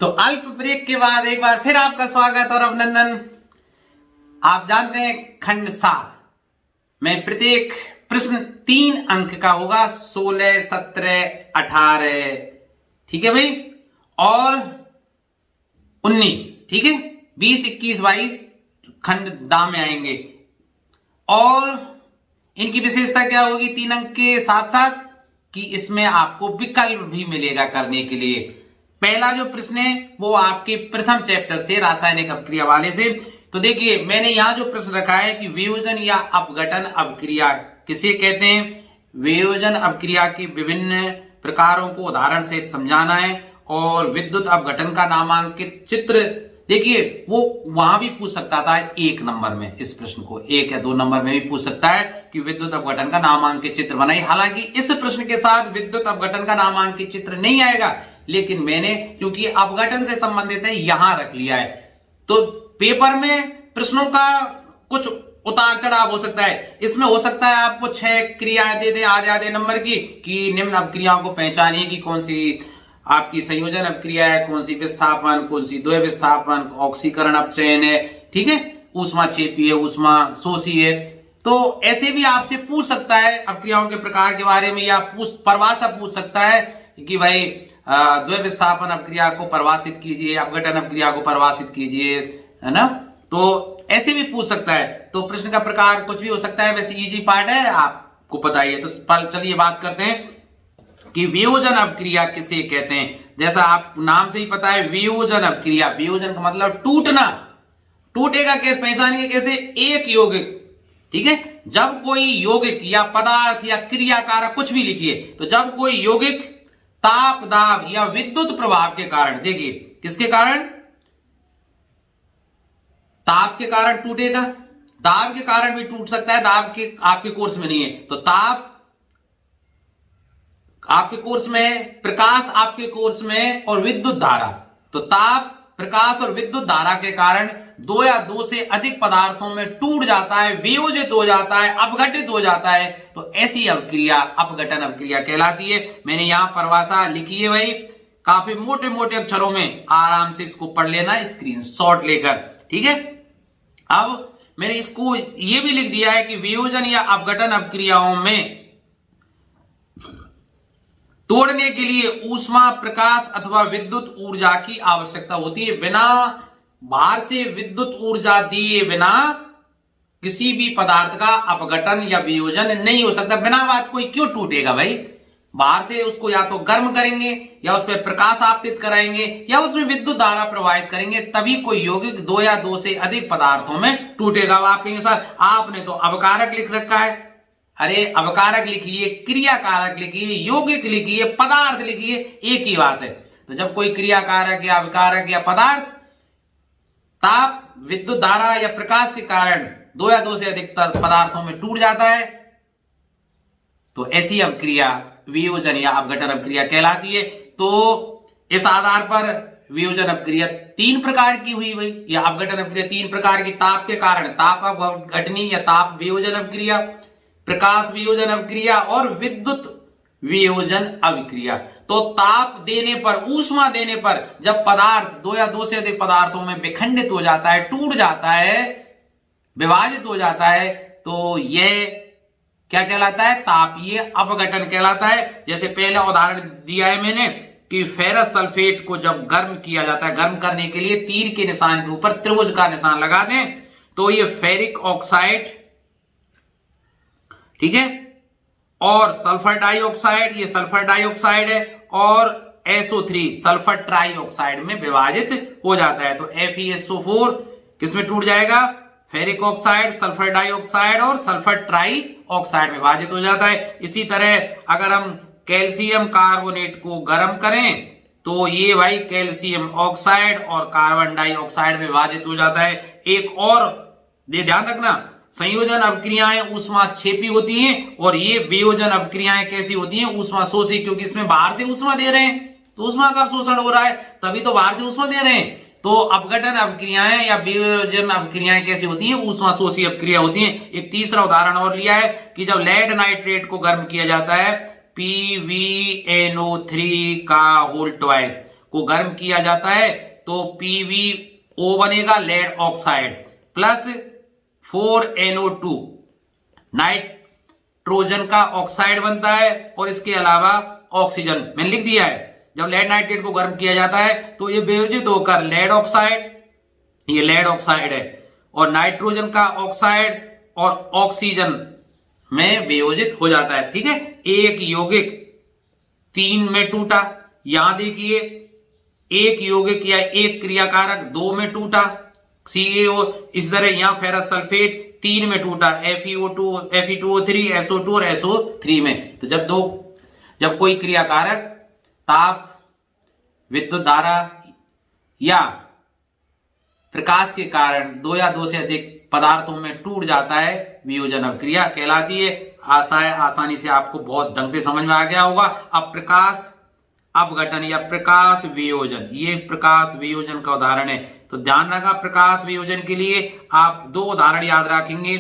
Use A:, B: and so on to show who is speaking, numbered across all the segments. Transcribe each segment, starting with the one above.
A: तो अल्प ब्रेक के बाद एक बार फिर आपका स्वागत और अभिनंदन। आप जानते हैं खंड 7 में प्रत्येक प्रश्न 3 अंक का होगा, 16, 17, 18, ठीक है भाई, और 19, ठीक है, 20, 21, 22 खंड दा में आएंगे। और इनकी विशेषता क्या होगी 3 अंक के साथ साथ कि इसमें आपको विकल्प भी मिलेगा करने के लिए। पहला जो प्रश्न है वो आपके प्रथम चैप्टर से रासायनिक अपक्रिया वाले से। तो देखिए मैंने यहां जो प्रश्न रखा है कि वियोजन या अपघटन अपक्रिया किसे कहते हैं, वियोजन अपक्रिया की विभिन्न प्रकारों को उदाहरण सहित समझाना है और विद्युत अपघटन का नामांकित चित्र। देखिए वो वहां भी पूछ सकता था 1 नंबर में, इस प्रश्न को 1 या 2 नंबर में भी पूछ सकता है कि विद्युत अपघटन का नामांकित चित्र बनाइए। हालांकि इस प्रश्न के साथ विद्युत अपघटन का नामांकित चित्र नहीं आएगा, लेकिन मैंने क्योंकि अपघटन से संबंधित है यहां रख लिया है। तो पेपर में प्रश्नों का कुछ उतार चढ़ाव हो सकता है, इसमें हो सकता है आपको 6 क्रियाएं दे दे आधे आधे नंबर की कि निम्न अपक्रियाओं को पहचानिए कि कौन सी आपकी संयोजन अपक्रिया है, कौन सी विस्थापन, कौन सी द्वय विस्थापन, ऑक्सीकरण अपचयन है, ठीक है, ऊष्मा छेपी है, ऊष्मा शोषी है। तो ऐसे भी आपसे पूछ सकता है अपक्रियाओं के प्रकार के बारे में, या परिभाषा पूछ सकता है कि भाई द्वय विस्थापन अपक्रिया को परिभाषित कीजिए, अपघटन अपक्रिया को परिभाषित कीजिए, है ना। तो ऐसे भी पूछ सकता है। तो प्रश्न का प्रकार कुछ भी हो सकता है, वैसे इजी पार्ट है, आपको पता ही है। तो चलिए बात करते हैं कि वियोजन अपक्रिया किसे कहते हैं। जैसा आप नाम से ही पता है वियोजन अपक्रिया, वियोजन का मतलब टूटना। टूटेगा कैसे, पहचानिए कैसे, एक यौगिक, ठीक है, जब कोई यौगिक या पदार्थ या क्रिया कारक कुछ भी लिखिए, तो जब कोई यौगिक ताप, दाब या विद्युत प्रभाव के कारण, देखिए किसके कारण, ताप के कारण टूटेगा, दाब के कारण भी टूट सकता है, दाब के आपके कोर्स में नहीं है, तो ताप आपके कोर्स में है, प्रकाश आपके कोर्स में है, और विद्युत धारा। तो ताप, प्रकाश और विद्युत धारा के कारण 2 या 2 से अधिक पदार्थों में टूट जाता है, वियोजित हो जाता है, अपघटित हो जाता है। तो ऐसी अपक्रिया अपघटन अपक्रिया कहलाती है। मैंने यहां परिभाषा लिखी है भाई, काफी मोटे मोटे अक्षरों में, आराम से इसको पढ़ लेना स्क्रीनशॉट लेकर, ठीक है। अब मैंने इसको यह भी लिख दिया है कि वियोजन या अपघटन अपक्रियाओं में तोड़ने के लिए ऊष्मा, प्रकाश अथवा विद्युत ऊर्जा की आवश्यकता होती है। बिना बाहर से विद्युत ऊर्जा दिए बिना किसी भी पदार्थ का अपघटन या वियोजन नहीं हो सकता। बिना बात कोई क्यों टूटेगा भाई, बाहर से उसको या तो गर्म करेंगे या उस पर प्रकाश आपतित कराएंगे या उसमें विद्युत धारा प्रवाहित करेंगे, तभी कोई यौगिक 2 या 2 से अधिक पदार्थों में टूटेगा। आप कहेंगे सर आपने तो अवकारक लिख रखा है। अरे अवकारक लिखिए, क्रिया कारक लिखिए, यौगिक लिखिए, पदार्थ लिखिए, एक ही बात है। तो जब कोई क्रिया कारक या अवकारक या पदार्थ ताप, विद्युत धारा या प्रकाश के कारण 2 या 2 से अधिक पदार्थों में टूट जाता है, तो ऐसी अपक्रिया वियोजन या अपघटन अपक्रिया कहलाती है। तो इस आधार पर वियोजन अपक्रिया 3 प्रकार की हुई भाई, या अपघटन अपक्रिया 3 प्रकार की। ताप के कारण ताप अपघटनी या ताप वियोजन अपक्रिया, प्रकाश वियोजन अपक्रिया और विद्युत वियोजन अभिक्रिया। तो ताप देने पर, ऊष्मा देने पर जब पदार्थ 2 या 2 से अधिक पदार्थों में विखंडित हो जाता है, टूट जाता है, विभाजित हो जाता है, तो यह क्या कहलाता है, तापीय अपघटन कहलाता है। जैसे पहला उदाहरण दिया है मैंने कि फेरस सल्फेट को जब गर्म किया जाता है, गर्म करने के लिए तीर के निशान के ऊपर त्रिभुज का निशान लगा दें, तो ये फेरिक ऑक्साइड, ठीक है, और सल्फर डाइऑक्साइड, ये सल्फर डाइऑक्साइड है, और SO3 सल्फर ट्राइऑक्साइड में विभाजित हो जाता है। तो FeSO4 किसमें टूट जाएगा, फेरिक ऑक्साइड, सल्फर डाइऑक्साइड और सल्फर ट्राई ऑक्साइड में विभाजित हो जाता है। इसी तरह अगर हम कैल्शियम कार्बोनेट को गर्म करें तो ये भाई कैल्शियम ऑक्साइड और कार्बन डाइऑक्साइड में विभाजित हो जाता है। एक और ध्यान रखना, संयोजन अपक्रियाएं ऊष्मा छेपी होती हैं और ये वियोजन अपक्रियाएं कैसी होती हैं, ऊष्मा शोषी, क्योंकि इसमें बाहर से ऊष्मा दे रहे हैं, तो ऊष्मा का शोषण हो रहा है, तभी तो बाहर से ऊष्मा दे रहे हैं। तो अपघटन अपक्रियाएं या वियोजन अपक्रियाएं कैसी होती हैं, ऊष्मा शोषी अपक्रिया होती हैं। एक तीसरा उदाहरण और लिया है कि जब लेड नाइट्रेट को गर्म किया जाता है PbNO3 का होल ट्वाइस को गर्म किया जाता है तो PbO बनेगा, lead oxide, plus 4NO2 nitrogen का ऑक्साइड बनता है, और इसके अलावा ऑक्सीजन मैंने लिख दिया है। जब लेड नाइट्रेट को गर्म किया जाता है तो ये वियोजित होकर लेड ऑक्साइड, ये लेड ऑक्साइड है, और नाइट्रोजन का ऑक्साइड और ऑक्सीजन में वियोजित हो जाता है। ठीक है, एक यौगिक 3 में टूटा, यहां देखिए एक यौगिक या एक क्रियाकारक 2 में टूटा, CaO, इस तरह यहां फेरस सल्फेट 3 में टूटा, FeO2, Fe2O3, SO2 और SO3 में। तो जब कोई क्रियाकारक ताप, विद्युत धारा या प्रकाश के कारण 2 या 2 से अधिक पदार्थों में टूट जाता है, वियोजन अभिक्रिया कहलाती है। आसानी से आपको बहुत ढंग से समझ में आ गया होगा। अब प्रकाश अपघटन या प्रकाश वियोजन, ये प्रकाश वियोजन का उदाहरण है। तो ध्यान रखा, प्रकाश वियोजन के लिए आप 2 उदाहरण याद रखेंगे,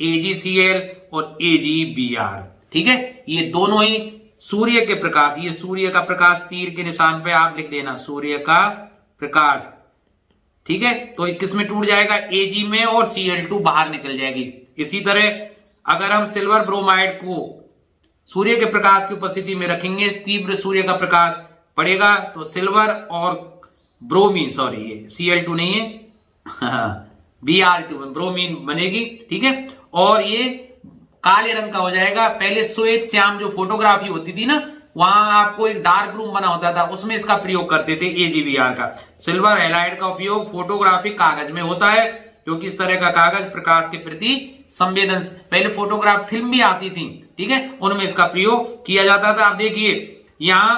A: AgCl और AgBr। ठीक है, ये दोनों ही सूर्य के प्रकाश, ये सूर्य का प्रकाश तीर के निशान पे आप लिख देना, सूर्य का प्रकाश। ठीक है, तो किस में टूट जाएगा, Ag में, और Cl2 बाहर निकल जाएगी। इसी तरह अगर हम सिल्वर ब्रोमाइड को सूर्य के प्रकाश की उपस्थिति में रखेंगे, तीव्र सूर्य का प्रकाश पड़ेगा तो सिल्वर और ब्रोमीन, सॉरी ये Cl2 नहीं है Br2 ब्रोमीन बनेगी। ठीक है, और ये काले रंग का हो जाएगा। पहले श्वेत श्याम जो फोटोग्राफी होती थी ना, वहां आपको एक डार्क रूम बना होता था, उसमें इसका प्रयोग करते थे AgBr का। सिल्वर हैलाइड का उपयोग फोटोग्राफिक कागज में होता है, क्योंकि इस तरह का कागज प्रकाश के प्रति संवेदनशील, पहले फोटोग्राफ फिल्म भी आती थी, ठीक है, उनमें इसका प्रयोग किया जाता था। आप देखिए यहां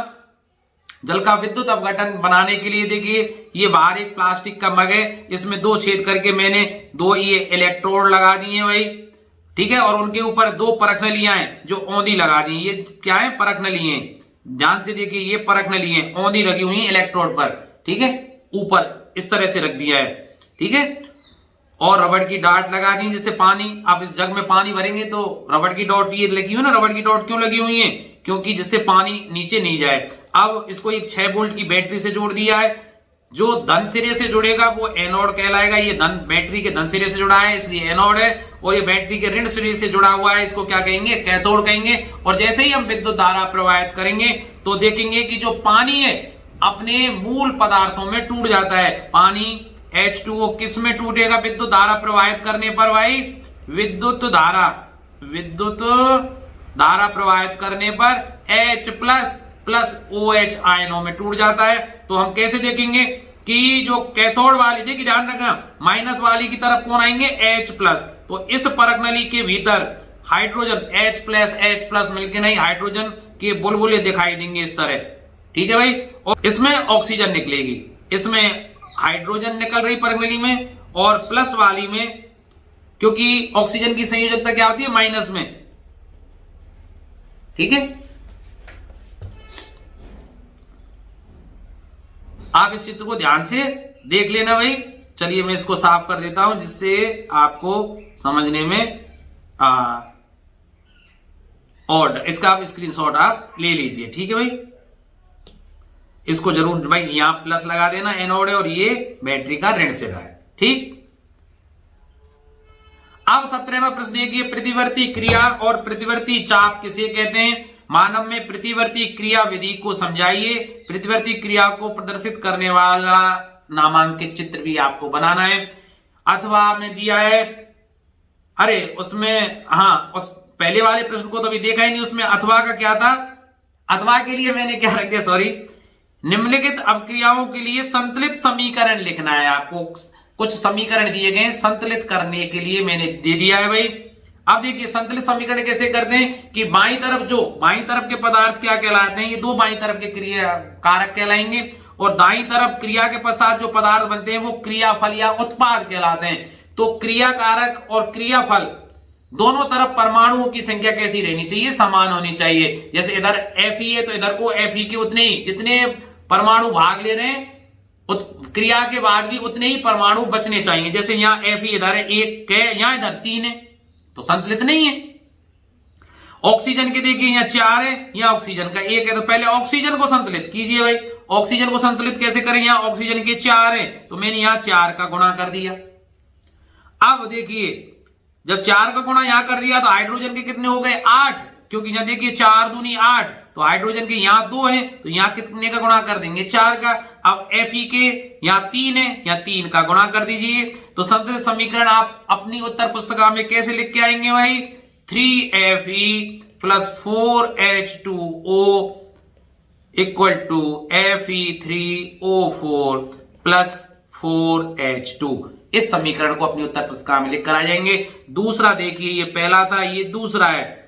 A: जल का विद्युत अपघटन बनाने के लिए देखिए, ये बाहर एक प्लास्टिक का मग है, इसमें 2 छेद करके मैंने 2 ये इलेक्ट्रोड लगा दिए भाई। ठीक है, और उनके ऊपर 2 परख नलियां हैं जो औंधी लगा दी। ये क्या है, परख नली हैं, ध्यान से देखिए, ये परख नली हैं, औंधी लगी हुई है इलेक्ट्रोड पर। ठीक है, ऊपर इस तरह से रख दिया है। ठीक है, और रबड़ की डाट लगा दी, जिससे पानी, आप इस जग में पानी भरेंगे तो रबड़ की डॉट ये लगी हुई ना, रबड़ की डॉट क्यों लगी हुई है, क्योंकि जिससे पानी नीचे नहीं जाए। अब इसको एक 6 वोल्ट की बैटरी से जोड़ दिया है, जो धन सिरे से जुड़ेगा वो एनोड कहलाएगा। ये धन बैटरी के धन सिरे से जुड़ा है इसलिए एनोड है, और ये बैटरी के ऋण सिरे से जुड़ा हुआ है, इसको क्या कहेंगे, कैथोड कहेंगे। और जैसे ही हम विद्युत धारा प्रवाहित करेंगे तो देखेंगे कि जो पानी है अपने मूल पदार्थों में टूट जाता है। पानी H2O किस में टूटेगा विद्युत धारा प्रवाहित करने पर भाई, विद्युत धारा प्रवाहित करने पर H प्लस OH आयनों में टूट जाता है। तो हम कैसे देखेंगे कि जो कैथोड वाली, देखिए ध्यान रखना, माइनस वाली की तरफ कौन आएंगे, H प्लस। तो इस परख नली के भीतर हाइड्रोजन H प्लस मिलके नहीं, हाइड्रोजन के बुलबुले दिखाई देंगे इस तरह। ठीक है भाई, और इसमें ऑक्सीजन निकलेगी, इसमें हाइड्रोजन निकल रही परख नली में, और प्लस वाली में, क्योंकि ऑक्सीजन की संयोजकता क्या होती है, माइनस में। ठीक है, आप इस चित्र को ध्यान से देख लेना भाई। चलिए मैं इसको साफ कर देता हूं, जिससे आपको समझने में और इसका आप स्क्रीनशॉट आप ले लीजिए। ठीक है भाई, इसको जरूर भाई यहां प्लस लगा देना, एनोड है, और ये बैटरी का ऋण सिरा है। ठीक, अब 17वां प्रश्न देखिए, प्रतिवर्ती क्रिया और प्रतिवर्ती चाप किसे कहते हैं। मानव में प्रतिवर्ती क्रिया विधि को समझाइए। प्रतिवर्ती क्रिया को प्रदर्शित करने वाला नामांकित चित्र भी आपको बनाना है। अथवा में दिया है, अरे उसमें, हाँ, उस पहले वाले प्रश्न को तो अभी देखा ही नहीं, उसमें अथवा का क्या था। अथवा के लिए मैंने क्या रख दिया, सॉरी, निम्नलिखित अपक्रियाओं के लिए संतुलित समीकरण लिखना है आपको। कुछ समीकरण दिए गए, संतुलित करने के लिए मैंने दे दिया है भाई। अब देखिए संतुलित समीकरण कैसे करते हैं कि बाईं तरफ के पदार्थ क्या कहलाते हैं, ये 2 बाईं तरफ के क्रिया कारक कहलाएंगे, और दाईं तरफ क्रिया के पश्चात जो पदार्थ बनते हैं वो क्रियाफल या उत्पाद कहलाते हैं। तो क्रिया कारक और क्रियाफल दोनों तरफ परमाणुओं की संख्या कैसी रहनी चाहिए, समान होनी चाहिए। जैसे इधर Fe है तो इधर को Fe के उतने ही, जितने परमाणु भाग ले रहे हैं क्रिया के बाद भी उतने ही परमाणु बचने चाहिए। जैसे यहाँ Fe इधर है 1 है, यहाँ इधर 3 है, तो संतुलित नहीं है। ऑक्सीजन के देखिए यहाँ 4 है, यहाँ ऑक्सीजन का 1 है, तो पहले ऑक्सीजन को संतुलित कीजिए भाई। ऑक्सीजन को संतुलित कैसे करें, यहां ऑक्सीजन के 4 है तो मैंने यहां 4 का गुणा कर दिया। अब देखिए जब 4 का गुणा यहां कर दिया तो हाइड्रोजन के कितने हो गए 8, क्योंकि यहां देखिए 4 दूनी 8, तो हाइड्रोजन के यहां 2 है तो यहां कितने का गुणा कर देंगे 4 का। अब Fe के यहां 3 है, यहां 3 का गुणा कर दीजिए। तो संतुलित समीकरण आप अपनी उत्तर पुस्तिका में कैसे लिख के आएंगे भाई, 3Fe plus 4H2O equal to Fe3O4 plus 4H2। इस समीकरण को अपनी उत्तर पुस्तिका में लिख कर आ जाएंगे। दूसरा देखिए, ये पहला था, ये दूसरा है,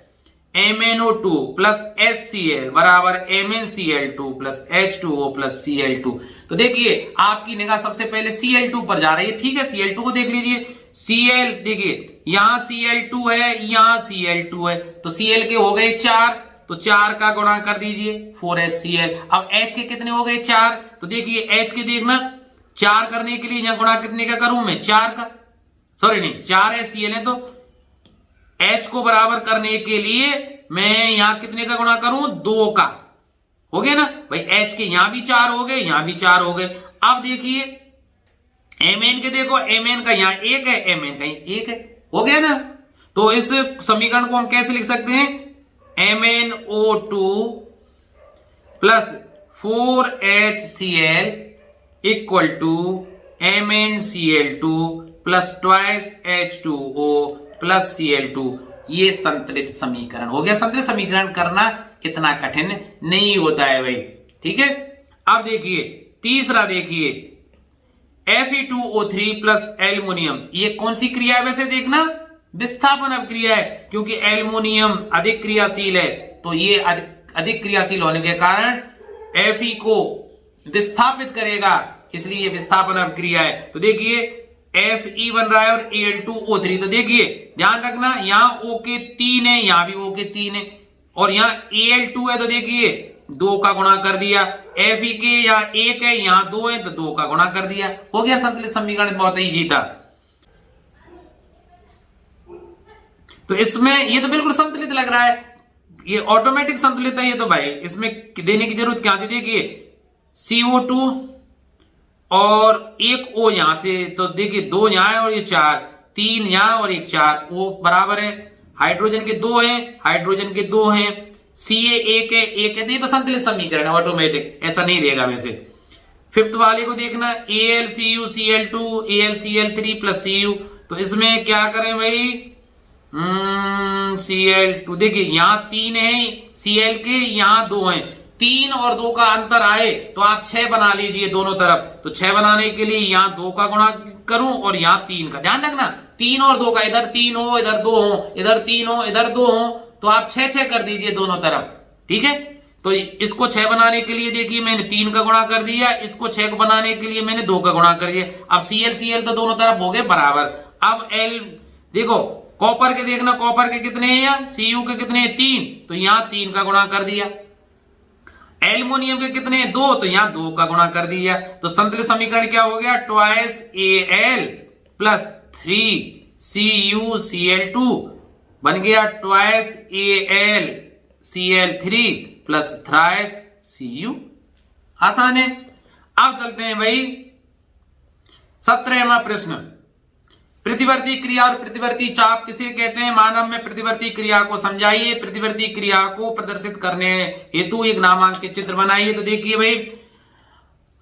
A: MnO2 प्लस HCl बराबर MnCl2 plus H2O plus Cl2। तो देखिए आपकी निगाह सबसे पहले Cl2 पर जा रही है, ठीक है। Cl2 को देख लीजिए, Cl देखिए यहां Cl2 है, यहां Cl2 है, तो Cl के हो गए 4, तो 4 का गुणा कर दीजिए 4HCl। अब H के कितने हो गए 4, तो देखिए H के देखना 4 करने के लिए यहां गुणा कितने का करूं मैं 4 का, सॉरी नहीं 4HCl है तो H को बराबर करने के लिए मैं यहां कितने का गुणा करूं 2 का, हो गया ना भाई। H के यहां भी 4 हो गए, यहां भी 4 हो गए। अब देखिए Mn के देखो, Mn का यहां 1 है, Mn का 1 है, हो गया ना। तो इस समीकरण को हम कैसे लिख सकते हैं, MnO2 plus 4HCl equal to MnCl2 plus twice H2O plus Cl2। ये संतुलित समीकरण हो गया। संतुलित समीकरण करना इतना कठिन नहीं होता है भाई, ठीक है। अब देखिए तीसरा, देखिए Fe2O3 प्लस एल्युमिनियम, ये कौन सी क्रिया है वैसे देखना, विस्थापन अभिक्रिया है, क्योंकि एल्युमिनियम अधिक क्रियाशील है, तो ये अधिक क्रियाशील होने के कारण Fe को विस्थापित करेगा, इसलिए ये विस्थापन अभिक्रिया है। तो देखिए Fe बन रहा है और Al2O3, तो देखिए ध्यान रखना यहां O के 3 है, यहां भी O के 3 है, और यहां Al2 है तो देखिए 2 का गुणा कर दिया। Fe के यहां 1 है, यहां 2 है तो 2 का गुणा कर दिया, हो गया संतुलित समीकरण। बहुत ईजी था। तो इसमें ये तो बिल्कुल संतुलित लग रहा है, ये ऑटोमेटिक संतुलित है ये तो भाई, इसमें देने की जरूरत क्या थी। देखिए CO2 और 1 O यहां से, तो देखिए 2 यहां है और ये 4, 3 यहां और 1 4, O बराबर है, हाइड्रोजन के 2 हैं, हाइड्रोजन के 2 हैं, Ca 1 है, 1 है, तो ये तो संतुलित समीकरण है ऑटोमेटिक, ऐसा नहीं देगा वैसे। फिफ्थ वाले को देखना AlCuCl2 AlCl3 प्लस Cu, तो इसमें क्या करें भाई, Cl2 देखिए यहां 3 है Cl के, यहां 2 हैं, 3 और 2 का अंतर आए तो आप 6 बना लीजिए दोनों तरफ। तो 6 बनाने के लिए यहां 2 का गुणा करूं और यहां 3 का, ध्यान रखना 3 और 2 का, इधर 3 हो इधर 2 हो, इधर 3 हो इधर 2 हो, तो आप 6 कर दीजिए दोनों तरफ, ठीक है। तो इसको 6 बनाने के लिए देखिए मैंने 3 का गुणा कर दिया, इसको 6 बनाने के लिए मैंने 2 का गुणा कर दिया। अब Cl तो दोनों तरफ हो गए बराबर। अब L देखो, कॉपर के देखना, कॉपर के कितने हैं यहाँ, Cu के कितने हैं 3, तो यहां 3 का गुणा कर दिया। एल्युमिनियम के कितने हैं 2, तो यहां 2 का गुणा कर दिया। तो संतुलित समीकरण क्या हो गया, ट्वाइस Al प्लस 3CuCl2 बन गया twice AlCl3 plus thrice Cu। आसान है। अब चलते हैं भाई 17वां प्रश्न, प्रतिवर्ती क्रिया और प्रतिवर्ती चाप किसे कहते हैं। मानव में प्रतिवर्ती क्रिया को समझाइए। प्रतिवर्ती क्रिया को प्रदर्शित करने हेतु एक नामांकित चित्र बनाइए। तो देखिए भाई,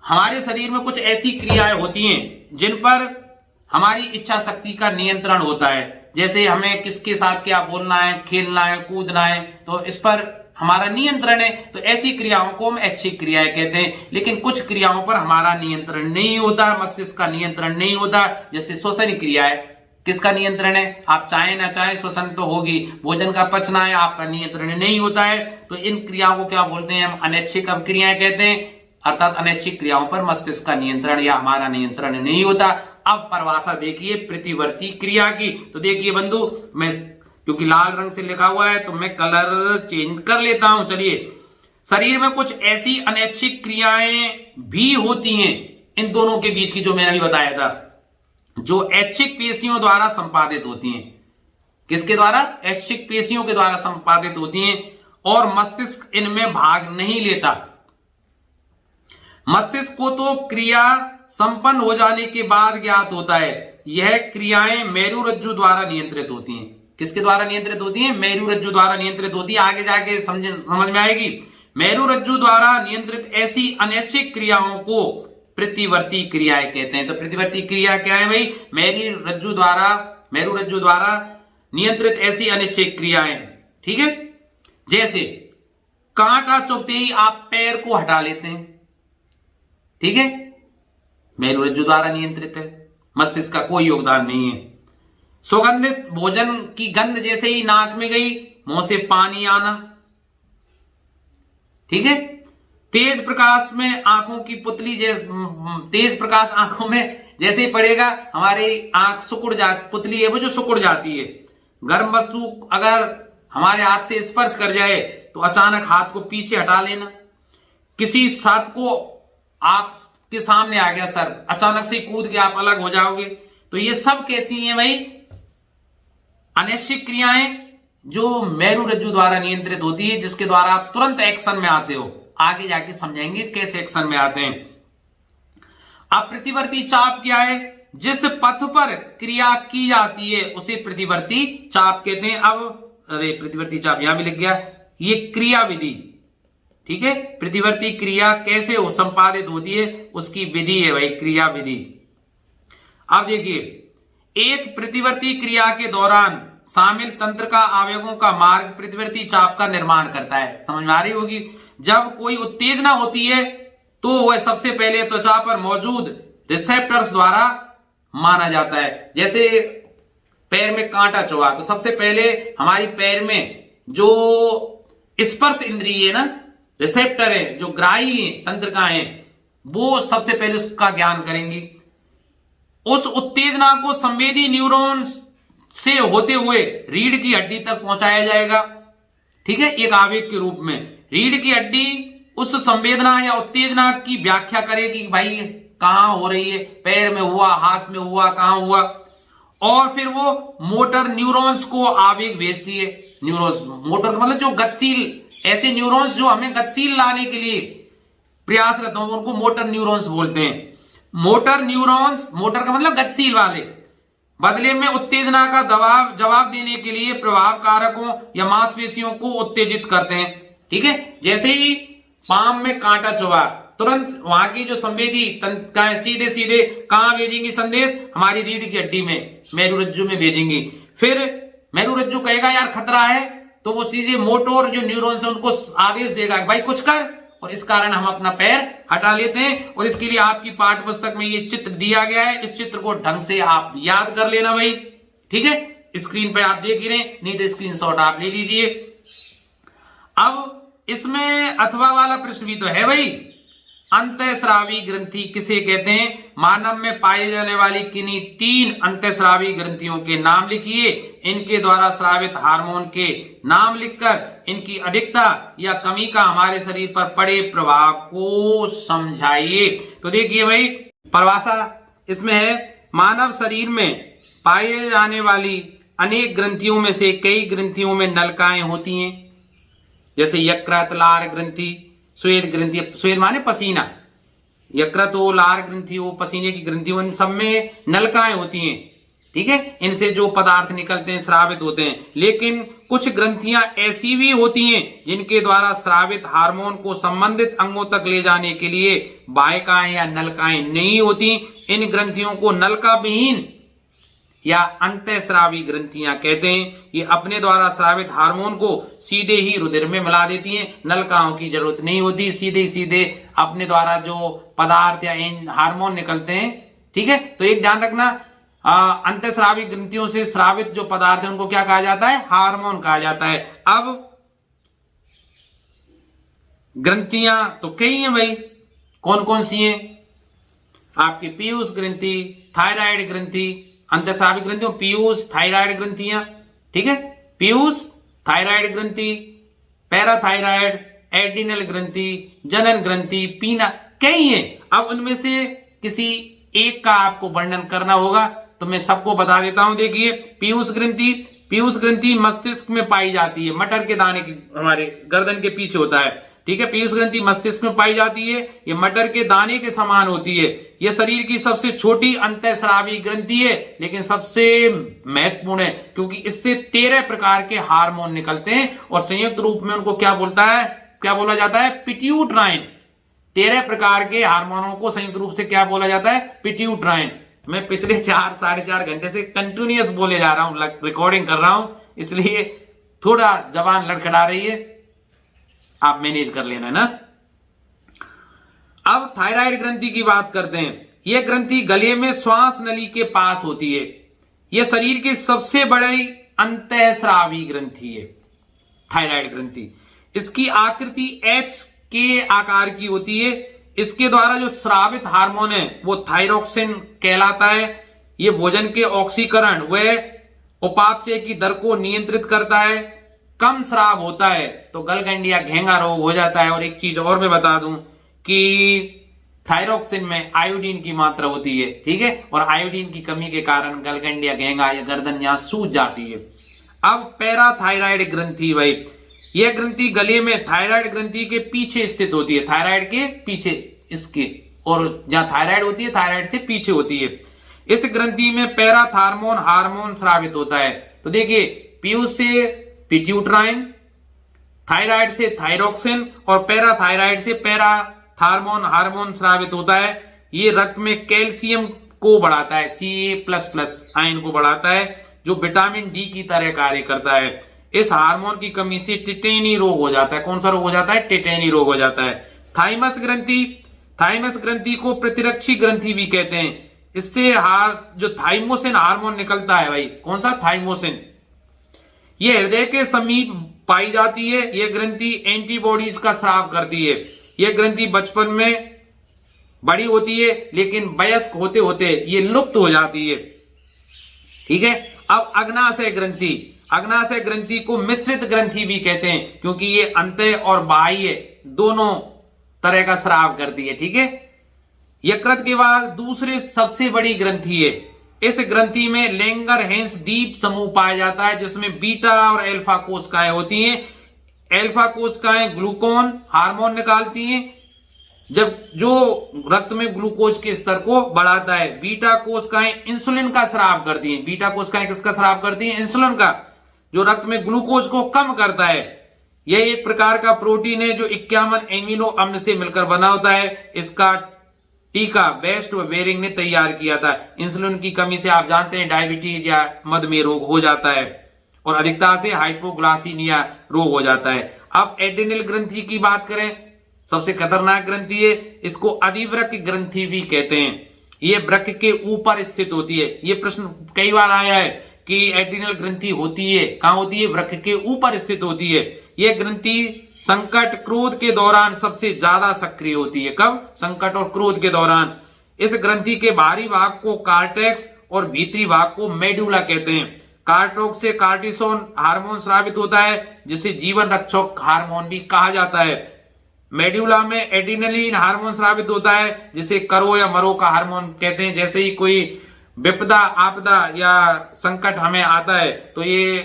A: हमारे शरीर में कुछ ऐसी क्रियाएं होती हैं जिन पर हमारी इच्छा शक्ति का नियंत्रण होता है। जैसे हमें किसके साथ क्या बोलना है, खेलना है, कूदना है, तो इस पर हमारा नियंत्रण है। तो ऐसी क्रियाओं को हम ऐच्छिक क्रियाएं कहते हैं। लेकिन कुछ क्रियाओं पर हमारा नियंत्रण नहीं होता, मस्तिष्क का नियंत्रण नहीं होता। जैसे श्वसन क्रिया है, किसका नियंत्रण है, आप चाहे ना चाहे श्वसन तो होगी। भोजन का पचना है, आपका नियंत्रण नहीं होता है। तो इन क्रियाओं को क्या बोलते हैं, हम अनैच्छिक क्रियाएं कहते हैं। अर्थात अनैच्छिक क्रियाओं पर मस्तिष्क का नियंत्रण या हमारा नियंत्रण नहीं होता। अब परिभाषा देखिए प्रतिवर्ती क्रिया की। तो देखिए बंधु, मैं क्योंकि लाल रंग से लिखा हुआ है तो मैं कलर चेंज कर लेता हूं। चलिए, शरीर में कुछ ऐसी अनैच्छिक क्रियाएं भी होती हैं, इन दोनों के बीच की जो मैंने अभी बताया था, जो ऐच्छिक पेशियों द्वारा संपादित होती हैं। किसके द्वारा, ऐच्छिक पेशियों के द्वारा संपादित होती हैं और मस्तिष्क इनमें भाग नहीं लेता। मस्तिष्क को तो क्रिया संपन्न हो जाने के बाद ज्ञात होता है। यह क्रियाएं मेरुरज्जु द्वारा नियंत्रित होती हैं। किसके द्वारा नियंत्रित होती हैं? मेरुरज्जु द्वारा नियंत्रित होती है। आगे जाके समझ में आएगी। मेरुरज्जु द्वारा नियंत्रित ऐसी अनैच्छिक क्रियाओं को प्रतिवर्ती क्रियाएं कहते हैं। तो प्रतिवर्ती क्रिया क्या है भाई? मेरुरज्जु द्वारा नियंत्रित ऐसी अनिश्चित क्रियाएं। ठीक है, जैसे कांटा चुभते ही आप पैर को हटा लेते हैं, ठीक है, मेरुरज्जु द्वारा नियंत्रित है, मस्तिष्क का कोई योगदान नहीं है। सुगंधित भोजन की गंध जैसे ही नाक में गई, मुंह से पानी आना, ठीक है। तेज प्रकाश में आंखों की पुतली, तेज प्रकाश आंखों में जैसे ही पड़ेगा हमारी आंख सिकुड़ जाती, पुतली है वो जो सिकुड़ जाती है। गर्म वस्तु अगर हमारे हाथ से स्पर्श कर जाए तो अचानक हाथ को पीछे हटा लेना। किसी सर्प को आपके सामने आ गया सर्प, अचानक से कूद के आप अलग हो जाओगे। तो ये सब कैसी हैं भाई? अनैच्छिक क्रियाएं जो मेरुरज्जु द्वारा नियंत्रित होती है, जिसके द्वारा आप तुरंत एक्शन में आते हो। आगे जाके समझेंगे कैसे एक्शन में आते हैं। अब प्रतिवर्ती चाप क्या है? जिस पथ पर क्रिया की जाती है उसे प्रतिवर्ती चाप कहते हैं। अब प्रतिवर्ती चाप यहां भी लिख गया, ये क्रिया विधि, ठीक है। प्रतिवर्ती क्रिया कैसे हो संपादित होती है उसकी विधि है भाई, क्रिया विधि। अब देखिए, एक प्रतिवर्ती क्रिया के दौरान शामिल तंत्र का आवेगों का मार्ग प्रतिवर्ती चाप का निर्माण करता है। समझ में आ रही होगी। जब कोई उत्तेजना होती है तो वह सबसे पहले त्वचा पर मौजूद रिसेप्टर्स द्वारा माना जाता है। जैसे पैर में कांटा चुभा तो सबसे पहले हमारी पैर में जो स्पर्श इंद्रिय है ना, रिसेप्टर है, जो ग्राही तंत्र का है, वो सबसे पहले उसका ज्ञान करेंगी। उस उत्तेजना को संवेदी न्यूरॉन्स से होते हुए रीढ़ की हड्डी तक पहुंचाया जाएगा, ठीक है, एक आवेग के रूप में। रीढ़ की हड्डी उस संवेदना या उत्तेजना की व्याख्या करेगी कि भाई कहां हो रही है, पैर में हुआ, हाथ में हुआ, कहां हुआ, और फिर वो मोटर न्यूरॉन्स को आवेग भेजती है। न्यूरॉन्स, मोटर का मतलब जो गतिशील, ऐसे न्यूरॉन्स जो हमें गतिशील लाने के लिए प्रयासरत हो उनको मोटर न्यूरॉन्स बोलते हैं। मोटर न्यूरॉन्स, मोटर का मतलब गतिशील वाले, बदले में उत्तेजना का जवाब देने के लिए प्रभाव कारकों या मांसपेशियों को उत्तेजित करते हैं, ठीक है। जैसे ही पाम में कांटा चुभा, तुरंत वहां की जो संवेदी तंत्र सीधे सीधे कहां भेजेंगी संदेश? हमारी रीढ़ की हड्डी में, मेरुरज्जु में भेजेंगी। फिर मेरुरज्जु कहेगा यार खतरा है, तो वो सीधे मोटर जो न्यूरॉन्स है उनको आदेश देगा भाई कुछ कर, और इस कारण हम अपना पैर हटा लेते हैं। और इसके लिए आपकी पाठ्य पुस्तक में ये चित्र दिया गया है, इस चित्र को ढंग से आप याद कर लेना भाई, ठीक है। स्क्रीन पे आप देख ही रहे, नहीं तो स्क्रीनशॉट आप ले लीजिए। अब इसमें अथवा वाला प्रश्न भी तो है भाई, अंतःस्रावी ग्रंथि किसे कहते हैं? मानव में पाए जाने वाली किन्हीं 3 अंतःस्रावी ग्रंथियों के नाम लिखिए। इनके द्वारा स्रावित हार्मोन के नाम लिखकर इनकी अधिकता या कमी का हमारे शरीर पर पड़े प्रभाव को समझाइए। तो देखिए भाई, परिभाषा इसमें है, मानव शरीर में पाए जाने वाली अनेक ग्रंथियों में से कई ग्रंथियों में नलिकाएं होती हैं, जैसे यकृत, लार ग्रंथि, श्वेत ग्रंथि। श्वेत माने पसीना, यकृत हो, लार ग्रंथि हो, पसीने की ग्रंथि हो, इन सब में नलिकाएं होती हैं, ठीक है। इनसे जो पदार्थ निकलते हैं स्रावित होते हैं। लेकिन कुछ ग्रंथियां ऐसी भी होती हैं जिनके द्वारा स्रावित हार्मोन को संबंधित अंगों तक ले जाने के लिए वाहिकाएं या नलिकाएं नहीं होती। इन ग्रंथियों को नलिका विहीन या अंतःस्रावी ग्रंथियां कहते हैं। ये अपने द्वारा स्रावित हार्मोन को सीधे ही रुधिर में मिला देती हैं, नलिकाओं की जरूरत नहीं होती, सीधे सीधे अपने द्वारा जो पदार्थ या हार्मोन निकलते हैं, ठीक है। तो एक ध्यान रखना, अंतःस्रावी ग्रंथियों से स्रावित जो पदार्थ है उनको क्या कहा जाता है? हार्मोन कहा जाता है। अब ग्रंथियां तो कई हैं भाई, कौन कौन सी हैं? आपकी पीयूष ग्रंथि, थायराइड ग्रंथि, अंतःस्रावी ग्रंथियों, पीयूष, थायराइड ग्रंथियां, ठीक है। पीयूष, थायराइड ग्रंथि, पैराथायराइड, एड्रिनल ग्रंथि, जनन ग्रंथि, पीना, कई हैं। अब उनमें से किसी एक का आपको वर्णन करना होगा, तो मैं सबको बता देता हूं। देखिए, पीयूष ग्रंथि पीयूष ग्रंथि मस्तिष्क में पाई जाती है, मटर के दाने की हमारे गर्दन के पीछे होता है, ठीक है। पीयूष ग्रंथि मस्तिष्क में पाई जाती है, ये मटर के दाने के समान होती है। यह शरीर की सबसे छोटी अंतःस्रावी ग्रंथि है, लेकिन सबसे महत्वपूर्ण है, क्योंकि इससे 13 प्रकार के हार्मोन निकलते हैं और संयुक्त रूप में उनको क्या बोला जाता है, पिट्यूटराइन। 13 प्रकार के हार्मोनों को संयुक्त रूप से क्या बोला जाता है, पिट्यूटराइन। मैं पिछले 4-4.5 घंटे से कंटिन्यूअस बोले जा रहा हूं, रिकॉर्डिंग कर रहा हूं, इसलिए थोड़ा जबान लड़खड़ा रही है, आप मैनेज कर लेना ना। अब थायराइड ग्रंथि की बात करते हैं। यह ग्रंथि गले में श्वास नली के पास होती है। यह शरीर की सबसे बड़ी अंतःस्रावी ग्रंथि है, थायराइड ग्रंथि। इसकी आकृति एच के आकार की होती है। इसके द्वारा जो स्रावित हार्मोन है वो थायरोक्सिन कहलाता है। यह भोजन के ऑक्सीकरण व उपापचय की दर को नियंत्रित करता है। कम स्राव होता है तो गलगंड या घेंगा रोग हो जाता है। और एक चीज और मैं बता दूं कि थायरोक्सिन में आयोडीन की मात्रा होती है, ठीक है, और आयोडीन की कमी के कारण गलगंड या घेंगा या गर्दन यहां सूज जाती है। अब पैराथायराइड ग्रंथि, भाई यह ग्रंथि गले में थायराइड ग्रंथि के पीछे स्थित होती है, थायराइड के पीछे इसके, और जहां थायराइड होती है थायराइड से पीछे होती है। इस ग्रंथि में पैराथार्मोन हार्मोन स्रावित होता है। तो देखिए, पीयूष से पिट्यूटराइन, थायराइड से थायरोक्सिन और पैराथायराइड से पैराथार्मोन हार्मोन स्रावित होता है। ये रक्त में कैल्शियम को बढ़ाता है, Ca++ आयन को बढ़ाता है, जो विटामिन डी की तरह कार्य करता है। इस हार्मोन की कमी से टिटेनी रोग हो जाता है। कौन सा रोग हो जाता है, टिटेनी रोग हो जाता है। थाइमस ग्रंथि, थाइमस ग्रंथि को प्रतिरक्षी ग्रंथि भी कहते हैं। इससे जो थाइमोसिन हार्मोन निकलता है, भाई कौन सा, थाइमोसिन, यह हृदय के समीप पाई जाती है। यह ग्रंथि एंटीबॉडीज का स्राव करती है। यह ग्रंथि बचपन में बड़ी होती है, लेकिन वयस्क होते होते ये लुप्त हो जाती है, ठीक है। अब अग्नाशय ग्रंथि, अग्नाशय ग्रंथि को मिश्रित ग्रंथि भी कहते हैं, क्योंकि ये अंतः और बाह्य दोनों तरह का स्राव करती है, ठीक है। यकृत के बाद दूसरे सबसे बड़ी ग्रंथि है। इस ग्रंथि में लैंगरहैंस डीप समूह पाया जाता है, जिसमें बीटा और अल्फा कोशिकाएं होती हैं। अल्फा कोशिकाएं ग्लूकोन हार्मोन निकालती हैं, जब जो रक्त में ग्लूकोज के स्तर को बढ़ाता है। बीटा कोशिकाएं इंसुलिन का स्राव करती हैं। बीटा कोशिकाएं किसका स्राव करती हैं, इंसुलिन का, जो रक्त में ग्लूकोज को कम करता है। यह एक प्रकार का प्रोटीन है जो 51 एमिनो अम्ल से मिलकर बना होता है। इसका टीका बेस्ट व बेरिंग ने तैयार किया था। इंसुलिन की कमी से आप जानते हैं डायबिटीज या मधुमेह रोग हो जाता है, और अधिकता से हाइपोग्लाइसीमिया रोग हो जाता है। अब एड्रेनल ग्रंथि की बात करें, सबसे खतरनाक ग्रंथि है। इसको अधिवृक्क ग्रंथि भी कहते हैं। यह वृक्क के ऊपर स्थित होती है। यह प्रश्न कई बार आया है कि एड्रेनल ग्रंथि होती है कहां होती है, वृक्क के ऊपर स्थित होती है। यह ग्रंथि संकट क्रोध के दौरान सबसे ज्यादा सक्रिय होती है। कब, संकट और क्रोध के दौरान। इस ग्रंथि के बाहरी भाग को कार्टेक्स और भीतरी भाग को मेडुला कहते हैं। कार्टोक्स से कार्टिसोन हार्मोन स्रावित होता है, जिसे जीवन रक्षक हार्मोन भी कहा जाता है। मेडुला में एड्रेनलिन हार्मोन स्रावित होता है, जिसे करो या मरो का हार्मोन कहते हैं। जैसे ही कोई विपदा आपदा या संकट हमें आता है तो ये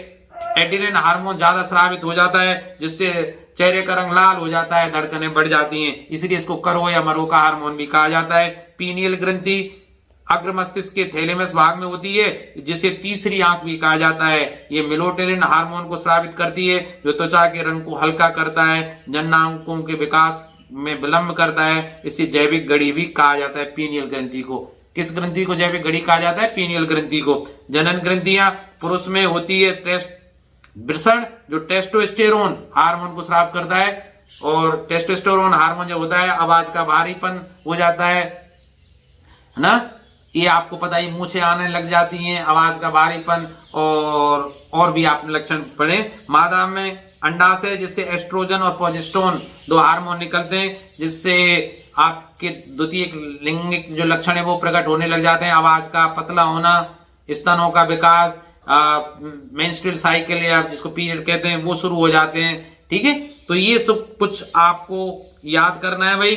A: एड्रेनलिन हार्मोन ज्यादा स्रावित हो जाता है, जिससे चेहरे का रंग लाल हो जाता है, धड़कनें बढ़ जाती हैं, इसलिए इसको करो या मरो का हार्मोन भी कहा जाता है। पीनियल ग्रंथि अग्र मस्तिष्क के थैलेमस भाग में होती है, जिसे तीसरी आंख भी कहा जाता है। ये मेलाटोनिन हार्मोन को स्रावित करती है, जो त्वचा के रंग को हल्का करता है, जननांगों के विकास में विलंब करता है। इसे जैविक घड़ी भी कहा जाता है। पीनियल ग्रंथि को, किस ग्रंथि को जैविक घड़ी कहा जाता है, पीनियल ग्रंथि को। जनन ग्रंथियां पुरुष में होती है वृषण, जो टेस्टोस्टेरोन हार्मोन को स्राव करता है। और टेस्टोस्टेरोन हार्मोन जब होता है, आवाज का भारीपन हो जाता है ना, ये आपको पता ही, मूछें आने लग जाती हैं, आवाज का भारीपन, और भी आपने लक्षण पढ़े। मादा में अंडाशय, जिससे एस्ट्रोजन और प्रोजेस्टेरोन दो हार्मोन निकलते हैं, जिससे आपके द्वितीय लिंगिक जो लक्षण है वो प्रकट होने लग जाते हैं। आवाज का पतला होना, स्तनों का विकास, मेंस्ट्रुअल साइकिल या जिसको पीरियड कहते हैं वो शुरू हो जाते हैं, ठीक है। तो ये सब कुछ आपको याद करना है भाई।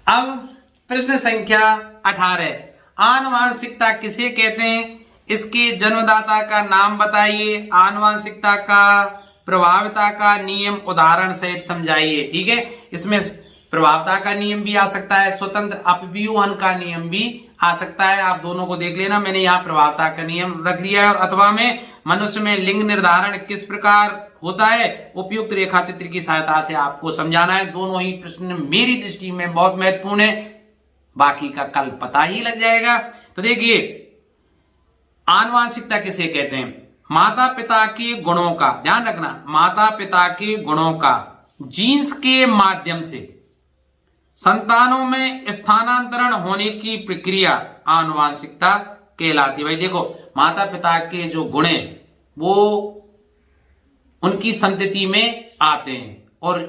A: अब प्रश्न संख्या 18, आनुवांशिकता किसे कहते हैं? इसके जन्मदाता का नाम बताइए, आनुवंशिकता का प्रभाविता का नियम उदाहरण सहित समझाइए। ठीक है, इसमें प्रभावता का नियम भी आ सकता है, स्वतंत्र अपव्यूहन का नियम भी आ सकता है। आप दोनों को देख लेना, मैंने यहाँ प्रभावता का नियम रख लिया है। और अथवा में मनुष्य में लिंग निर्धारण किस प्रकार होता है, उपयुक्त रेखा चित्र की सहायता से आपको समझाना है। दोनों ही प्रश्न मेरी दृष्टि में बहुत महत्वपूर्ण है, बाकी का कल पता ही लग जाएगा। तो देखिए, आनुवंशिकता किसे कहते हैं? माता पिता के गुणों का, ध्यान रखना, माता पिता के गुणों का जीन्स के माध्यम से संतानों में स्थानांतरण होने की प्रक्रिया आनुवंशिकता कहलाती है। भाई देखो, माता पिता के जो गुण हैं वो उनकी संतति में आते हैं और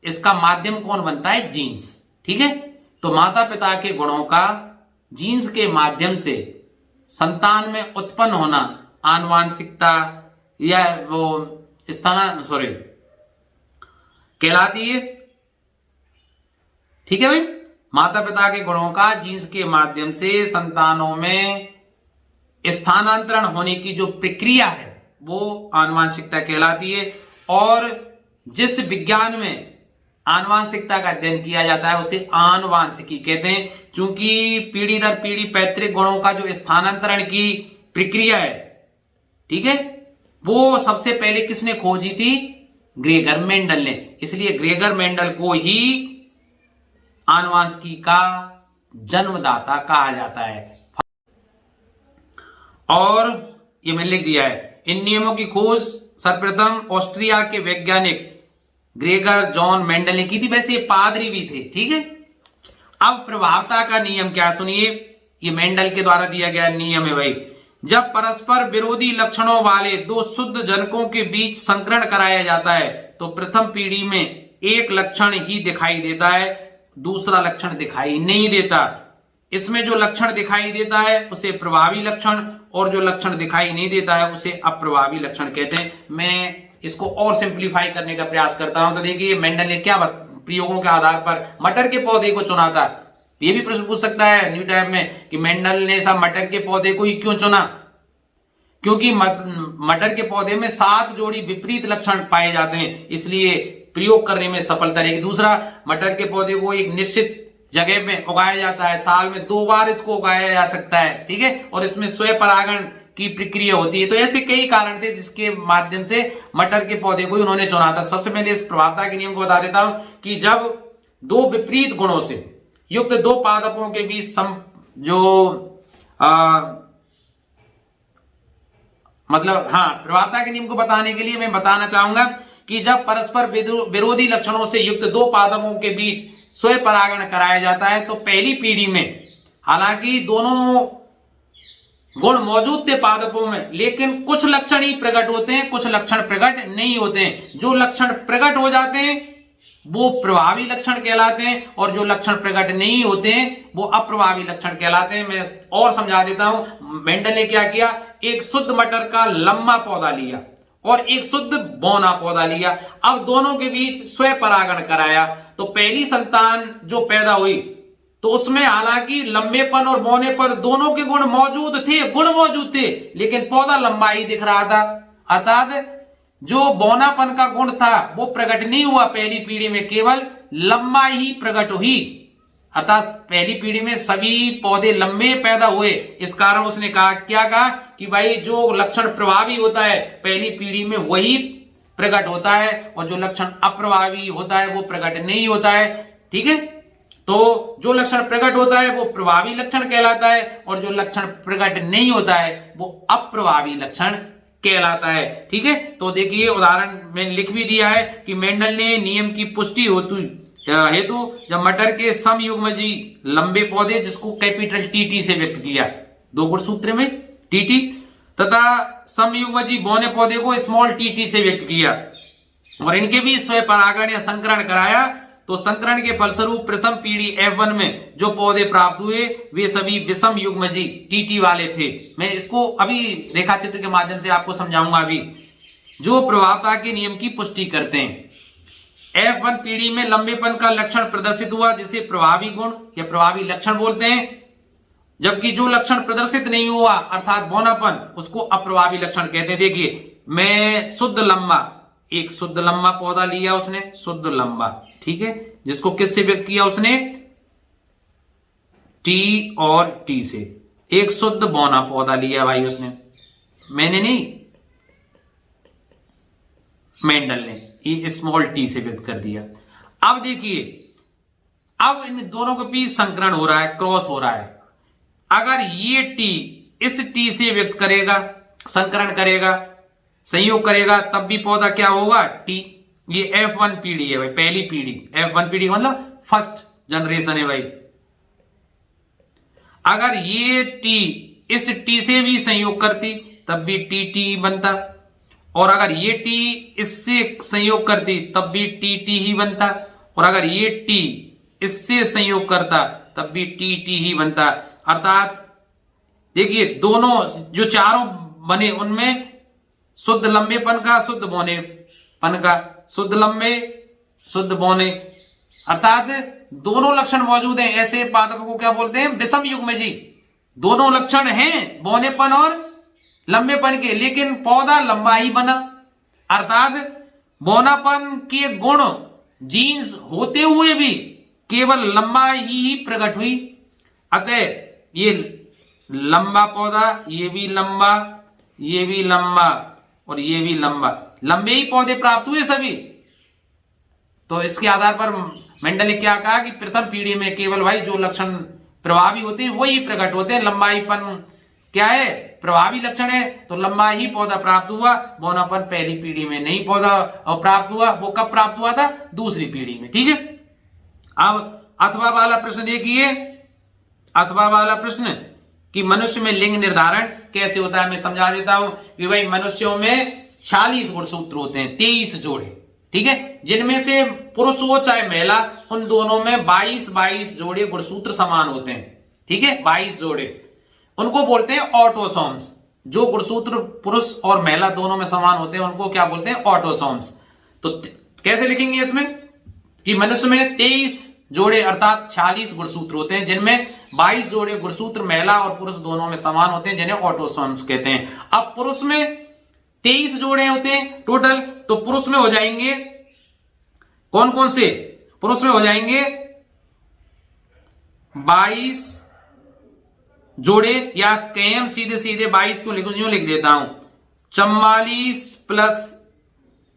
A: इसका माध्यम कौन बनता है? जीन्स। ठीक है, तो माता पिता के गुणों का जीन्स के माध्यम से संतान में उत्पन्न होना आनुवंशिकता या वो कहलाती है। ठीक है भाई, माता पिता के गुणों का जीन्स के माध्यम से संतानों में स्थानांतरण होने की जो प्रक्रिया है वो आनुवंशिकता कहलाती है। और जिस विज्ञान में आनुवंशिकता का अध्ययन किया जाता है उसे आनुवंशिकी कहते हैं, क्योंकि पीढ़ी दर पीढ़ी पैतृक गुणों का जो स्थानांतरण की प्रक्रिया है, ठीक है, वो सबसे पहले किसने खोजी थी? ग्रेगर मेंडल ने। इसलिए ग्रेगर मेंडल को ही आनुवंशिकी का जन्मदाता कहा जाता है। और ये मैंने लिख दिया है, इन नियमों की खोज सर्वप्रथम ऑस्ट्रिया के वैज्ञानिक ग्रेगर जॉन मेंडल ने की थी। वैसे ये पादरी भी थे। ठीक है, अब प्रभावता का नियम क्या, सुनिए, ये मेंडल के द्वारा दिया गया नियम है भाई। जब परस्पर विरोधी लक्षणों वाले दो शुद्ध जनकों के बीच संकरण कराया जाता है तो प्रथम पीढ़ी में एक लक्षण ही दिखाई देता है, दूसरा लक्षण दिखाई नहीं देता। इसमें जो लक्षण दिखाई देता है उसे प्रभावी लक्षण और जो लक्षण दिखाई नहीं देता है उसे अप्रभावी लक्षण कहते हैं। मैं इसको और सिंप्लीफाई करने का प्रयास करता हूं। तो देखिए, मेंडल ने क्या प्रयोगों के आधार पर मटर के पौधे को चुना था। ये भी प्रश्न पूछ सकता है न्यू टाइप में कि मेंडल ने सब मटर के पौधे को ही क्यों चुना? क्योंकि मटर के पौधे में 7 जोड़ी विपरीत लक्षण पाए जाते हैं, इसलिए प्रयोग करने में सफलता रहेगी। दूसरा, मटर के पौधे को एक निश्चित जगह में उगाया जाता है, साल में 2 बार इसको उगाया जा सकता है। ठीक है, और इसमें स्वयं परागण की प्रक्रिया होती है। तो ऐसे कई कारण थे जिसके माध्यम से मटर के पौधे को उन्होंने चुना था। सबसे पहले इस प्रभावता के नियम को बता देता हूं कि जब दो विपरीत गुणों से युक्त दो पादपों के बीच प्रभावता के नियम को बताने के लिए मैं बताना चाहूंगा कि जब परस्पर विरोधी लक्षणों से युक्त दो पादपों के बीच स्वयं परागण कराया जाता है तो पहली पीढ़ी में हालांकि दोनों गुण मौजूद थे पादपों में, लेकिन कुछ लक्षण ही प्रकट होते हैं, कुछ लक्षण प्रकट नहीं होते हैं। जो लक्षण प्रकट हो जाते हैं वो प्रभावी लक्षण कहलाते हैं और जो लक्षण प्रकट नहीं होते हैं वो अप्रभावी लक्षण कहलाते हैं। मैं और समझा देता हूं। मेंडल ने क्या किया, एक शुद्ध मटर का लंबा पौधा लिया और एक शुद्ध बौना पौधा लिया। अब दोनों के बीच स्वयं परागण कराया तो पहली संतान जो पैदा हुई तो उसमें हालांकि लंबेपन और बौनेपन दोनों के गुण मौजूद थे, लेकिन पौधा लंबा ही दिख रहा था। अर्थात जो बौनापन का गुण था वो प्रकट नहीं हुआ पहली पीढ़ी में, केवल लंबा ही प्रकट हुई। अर्थात पहली पीढ़ी में सभी पौधे लंबे पैदा हुए। इस कारण उसने क्या कहा कि भाई जो लक्षण प्रभावी होता है पहली पीढ़ी में वही प्रकट होता है और जो लक्षण अप्रभावी होता है वो प्रकट नहीं होता है। ठीक है, तो जो लक्षण प्रकट होता है वो प्रभावी लक्षण कहलाता है और जो लक्षण प्रकट नहीं होता है वो अप्रभावी लक्षण कहलाता है। ठीक है, तो देखिए उदाहरण में लिख भी दिया है कि मेंडल ने नियम की पुष्टि हेतु जब मटर के समयुग्मजी लंबे पौधे जिसको कैपिटल टीटी से व्यक्त किया, 2 गुण सूत्र में टीटी, तथा समयुग्मजी बौने पौधे को स्मॉल टीटी से व्यक्त किया और इनके भी स्वयं परागण या संकरण कराया तो संकरण के फलस्वरूप प्रथम पीढ़ी F1 में जो पौधे प्राप्त हुए वे सभी विषम युग्मजी टीटी वाले थे। मैं इसको अभी रेखा चित्र के माध्यम से आपको समझाऊंगा अभी, जो प्रभावता के नियम की पुष्टि करते हैं। F1 पीढ़ी में लंबेपन का लक्षण प्रदर्शित हुआ जिसे प्रभावी गुण या प्रभावी लक्षण बोलते हैं जबकि जो लक्षण प्रदर्शित नहीं हुआ अर्थात बौनापन, उसको अप्रभावी लक्षण कहते हैं। देखिए मैं शुद्ध लंबा, एक शुद्ध लंबा पौधा लिया उसने, शुद्ध लंबा, ठीक है, जिसको किससे व्यक्त किया उसने, टी और टी से। एक शुद्ध बौना पौधा लिया भाई उसने, मैंने नहीं, मेंडल ने, ये स्मॉल टी से व्यक्त कर दिया। अब देखिए, अब इन दोनों के बीच संकरण हो रहा है, क्रॉस हो रहा है। अगर ये टी इस टी से व्यक्त करेगा, संकरण करेगा, संयोग करेगा, तब भी पौधा क्या होगा, टी। ये F1 पीढ़ी है भाई, पहली पीढ़ी। F1 पीढ़ी मतलब फर्स्ट जनरेशन है भाई। अगर ये टी इस टी से भी संयोग करती तब भी टी बनता, और अगर ये टी इससे संयोग करती तब भी टी ही बनता, और अगर ये टी इससे संयोग करता तब भी टी ही बनता। अर्थात देखिए दोनों जो चारों बने उनमें शुद्ध लंबेपन का, शुद्ध बौनेपन का, शुद्ध लंबे शुद्ध बौने, अर्थात दोनों लक्षण मौजूद हैं। ऐसे पादपों को क्या बोलते हैं, विषम युग्म जी। दोनों लक्षण हैं बौनेपन और लंबेपन के, लेकिन पौधा लंबा ही बना। अर्थात बौनापन के गुण जीन्स होते हुए भी केवल लंबा ही प्रकट हुई। अतः ये लंबा पौधा, ये भी लंबा, ये भी लंबा और ये भी लंबा, लंबे ही पौधे प्राप्त हुए सभी। तो इसके आधार पर मेंडल ने क्या कहा कि प्रथम पीढ़ी में केवल भाई जो लक्षण प्रभावी होते हैं वही प्रकट होते हैं। लंबाईपन क्या है, प्रभावी लक्षण है, तो लंबा ही पौधा प्राप्त हुआ। बौनापन पहली पीढ़ी में नहीं पौधा प्राप्त हुआ। वो कब प्राप्त हुआ था, दूसरी पीढ़ी में, ठीक है। अब अथवा वाला प्रश्न देखिए, अथवा वाला प्रश्न कि मनुष्य में लिंग निर्धारण कैसे होता है, मैं समझा देता हूं कि भाई मनुष्यों में 46 गुणसूत्र होते हैं, 23 जोड़े, ठीक है, जिनमें से पुरुष हो चाहे महिला, उन दोनों में 22 जोड़े गुणसूत्र समान होते हैं, ठीक है, 22 जोड़े। उनको बोलते हैं ऑटोसोम्स। जो गुणसूत्र पुरुष और महिला दोनों में समान होते हैं उनको क्या बोलते हैं, ऑटोसोम्स। तो कैसे लिखेंगे इसमें कि मनुष्य में 23 जोड़े अर्थात 46 गुणसूत्र होते हैं, जिनमें 22 जोड़े गुणसूत्र महिला और पुरुष दोनों में समान होते हैं, जिन्हें ऑटोसोम्स कहते हैं। अब पुरुष में 23 जोड़े होते हैं टोटल, तो पुरुष में हो जाएंगे कौन कौन से, पुरुष में हो जाएंगे 22 जोड़े, या कहें सीधे सीधे 22 क्यों लिखूं, यूं लिख देता हूं 44 प्लस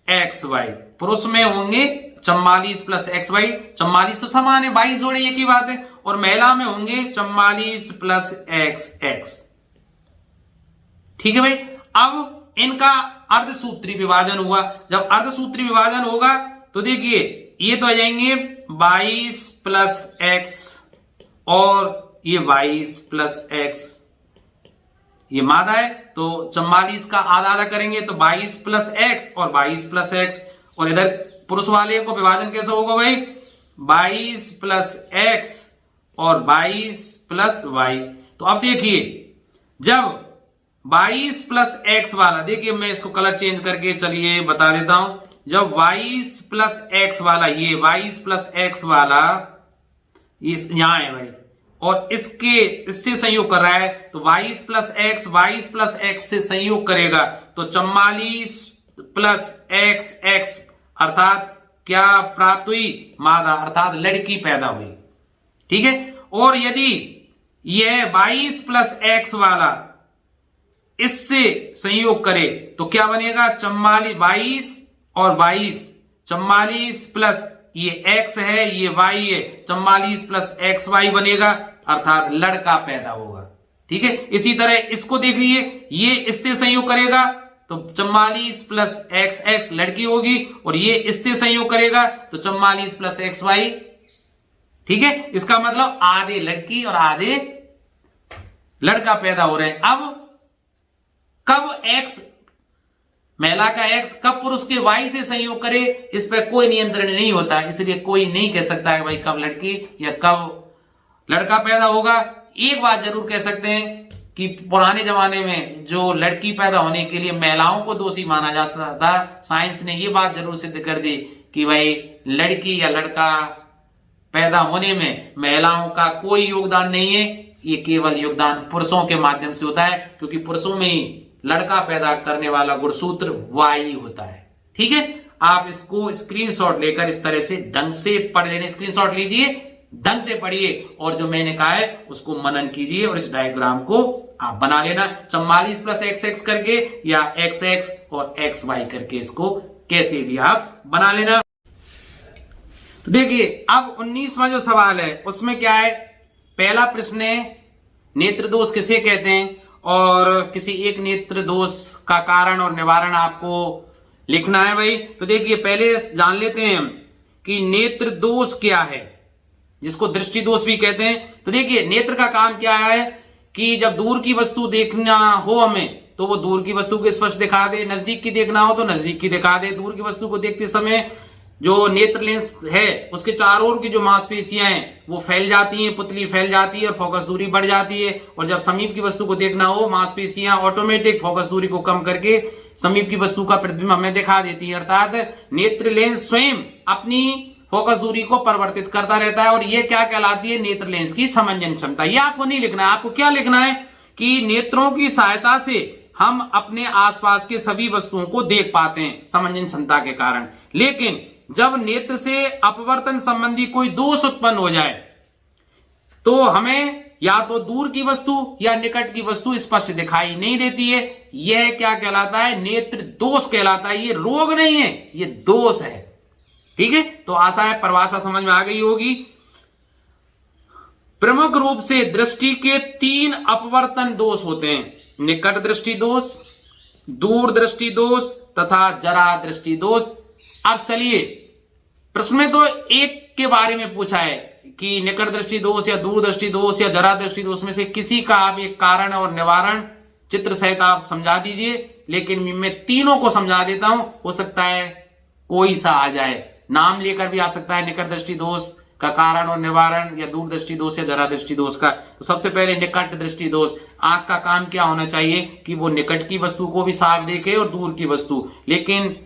A: XY। पुरुष में होंगे 44 प्लस XY, 44 तो समान है, 22 जोड़े एक ही बात है। और महिला में होंगे 44 प्लस XX, ठीक है भाई। अब इनका अर्धसूत्री विभाजन हुआ। जब अर्धसूत्री विभाजन होगा तो देखिए ये तो आ जाएंगे 22 प्लस X और ये 22 प्लस X, ये मादा है तो 44 का आधा आधा करेंगे तो 22 प्लस X और 22 प्लस X। और इधर पुरुष वाले को विभाजन कैसे होगा भाई, 22 प्लस X और 22 प्लस Y। तो अब देखिए जब 22 प्लस X वाला, देखिए मैं इसको कलर चेंज करके चलिए बता देता हूं। जब 22 प्लस X वाला, ये 22 प्लस X वाला यहां है भाई, और इससे संयोग कर रहा है, तो 22 प्लस X से संयोग करेगा तो 44 प्लस XX अर्थात क्या प्राप्त हुई, मादा अर्थात लड़की पैदा हुई, ठीक है। और यदि यह 22 प्लस X वाला इससे संयोग करे तो क्या बनेगा, 44 और 22, 44 प्लस ये X है ये Y है, 44 प्लस XY बनेगा अर्थात लड़का पैदा होगा, ठीक है। इसी तरह इसको देख लीजिए, ये इससे संयोग करेगा तो 44 प्लस XX लड़की होगी, और ये इससे संयोग करेगा तो 44 प्लस XY, ठीक है। इसका मतलब आधे लड़की और आधे लड़का पैदा हो रहे हैं। अब कब X महिला का X कब पुरुष के Y से संयोग करे, इस पर कोई नियंत्रण नहीं होता, इसलिए कोई नहीं कह सकता है भाई कब लड़की या कब लड़का पैदा होगा। एक बात जरूर कह सकते हैं कि पुराने जमाने में जो लड़की पैदा होने के लिए महिलाओं को दोषी माना जाता था, साइंस ने ये बात जरूर सिद्ध कर दी कि भाई लड़की या लड़का पैदा होने में महिलाओं का कोई योगदान नहीं है, ये केवल योगदान पुरुषों के माध्यम से होता है, क्योंकि पुरुषों में ही लड़का पैदा करने वाला गुणसूत्र वाई होता है। ठीक है, आप इसको स्क्रीनशॉट लेकर इस तरह से ढंग से पढ़ लेने, स्क्रीनशॉट लीजिए, ढंग से पढ़िए और जो मैंने कहा है उसको मनन कीजिए और इस डायग्राम को आप बना लेना 44 प्लस XX करके या XX और XY करके इसको कैसे भी आप बना लेना। तो देखिए अब 19वां जो सवाल है उसमें क्या है, पहला प्रश्न है नेत्र दोष किसे कहते हैं और किसी एक नेत्र दोष का कारण और निवारण आपको लिखना है भाई। तो देखिए पहले जान लेते हैं हम कि नेत्र दोष क्या है, जिसको दृष्टि दोष भी कहते हैं। तो देखिए नेत्र का काम क्या है कि जब दूर की वस्तु देखना हो हमें तो वो दूर की वस्तु को स्पष्ट दिखा दे, नजदीक की देखना हो तो नजदीक की दिखा दे। दूर की वस्तु को देखते समय जो नेत्र लेंस है उसके चारों ओर की जो मांसपेशियां हैं वो फैल जाती हैं, पुतली फैल जाती है और फोकस दूरी बढ़ जाती है। और जब समीप की वस्तु को देखना हो मांसपेशियां ऑटोमेटिक फोकस दूरी को कम करके समीप की वस्तु का प्रतिबिंब हमें दिखा देती है। अर्थात नेत्र लेंस स्वयं अपनी फोकस दूरी को परिवर्तित करता रहता है और ये क्या कहलाती है, नेत्र लेंस की समंजन क्षमता। ये आपको नहीं लिखना है, आपको क्या लिखना है कि नेत्रों की सहायता से हम अपने आसपास के सभी वस्तुओं को देख पाते हैं समंजन क्षमता के कारण। लेकिन जब नेत्र से अपवर्तन संबंधी कोई दोष उत्पन्न हो जाए तो हमें या तो दूर की वस्तु या निकट की वस्तु स्पष्ट दिखाई नहीं देती है। यह क्या कहलाता है, नेत्र दोष कहलाता है। ये रोग नहीं है, ये दोष है। ठीक है, तो आशा है परिभाषा समझ में आ गई होगी। प्रमुख रूप से दृष्टि के 3 अपवर्तन दोष होते हैं, निकट दृष्टि दोष, दूर दृष्टि दोष तथा जरा दृष्टि दोष। अब चलिए प्रश्न में तो एक के बारे में पूछा है कि निकट दृष्टि दोष या दूर दृष्टि दोष या जरा दृष्टि दोष में से किसी का आप एक कारण और निवारण चित्र सहित आप समझा दीजिए। लेकिन मैं तीनों को समझा देता हूं, हो सकता है कोई सा आ जाए, नाम लेकर भी आ सकता है निकट दृष्टि दोष का कारण और निवारण या दूर दृष्टि दोष या जरा दृष्टि दोष का। तो सबसे पहले निकट दृष्टि दोष। आंख का काम क्या होना चाहिए कि वो निकट की वस्तु को भी साफ देखे और दूर की वस्तु। लेकिन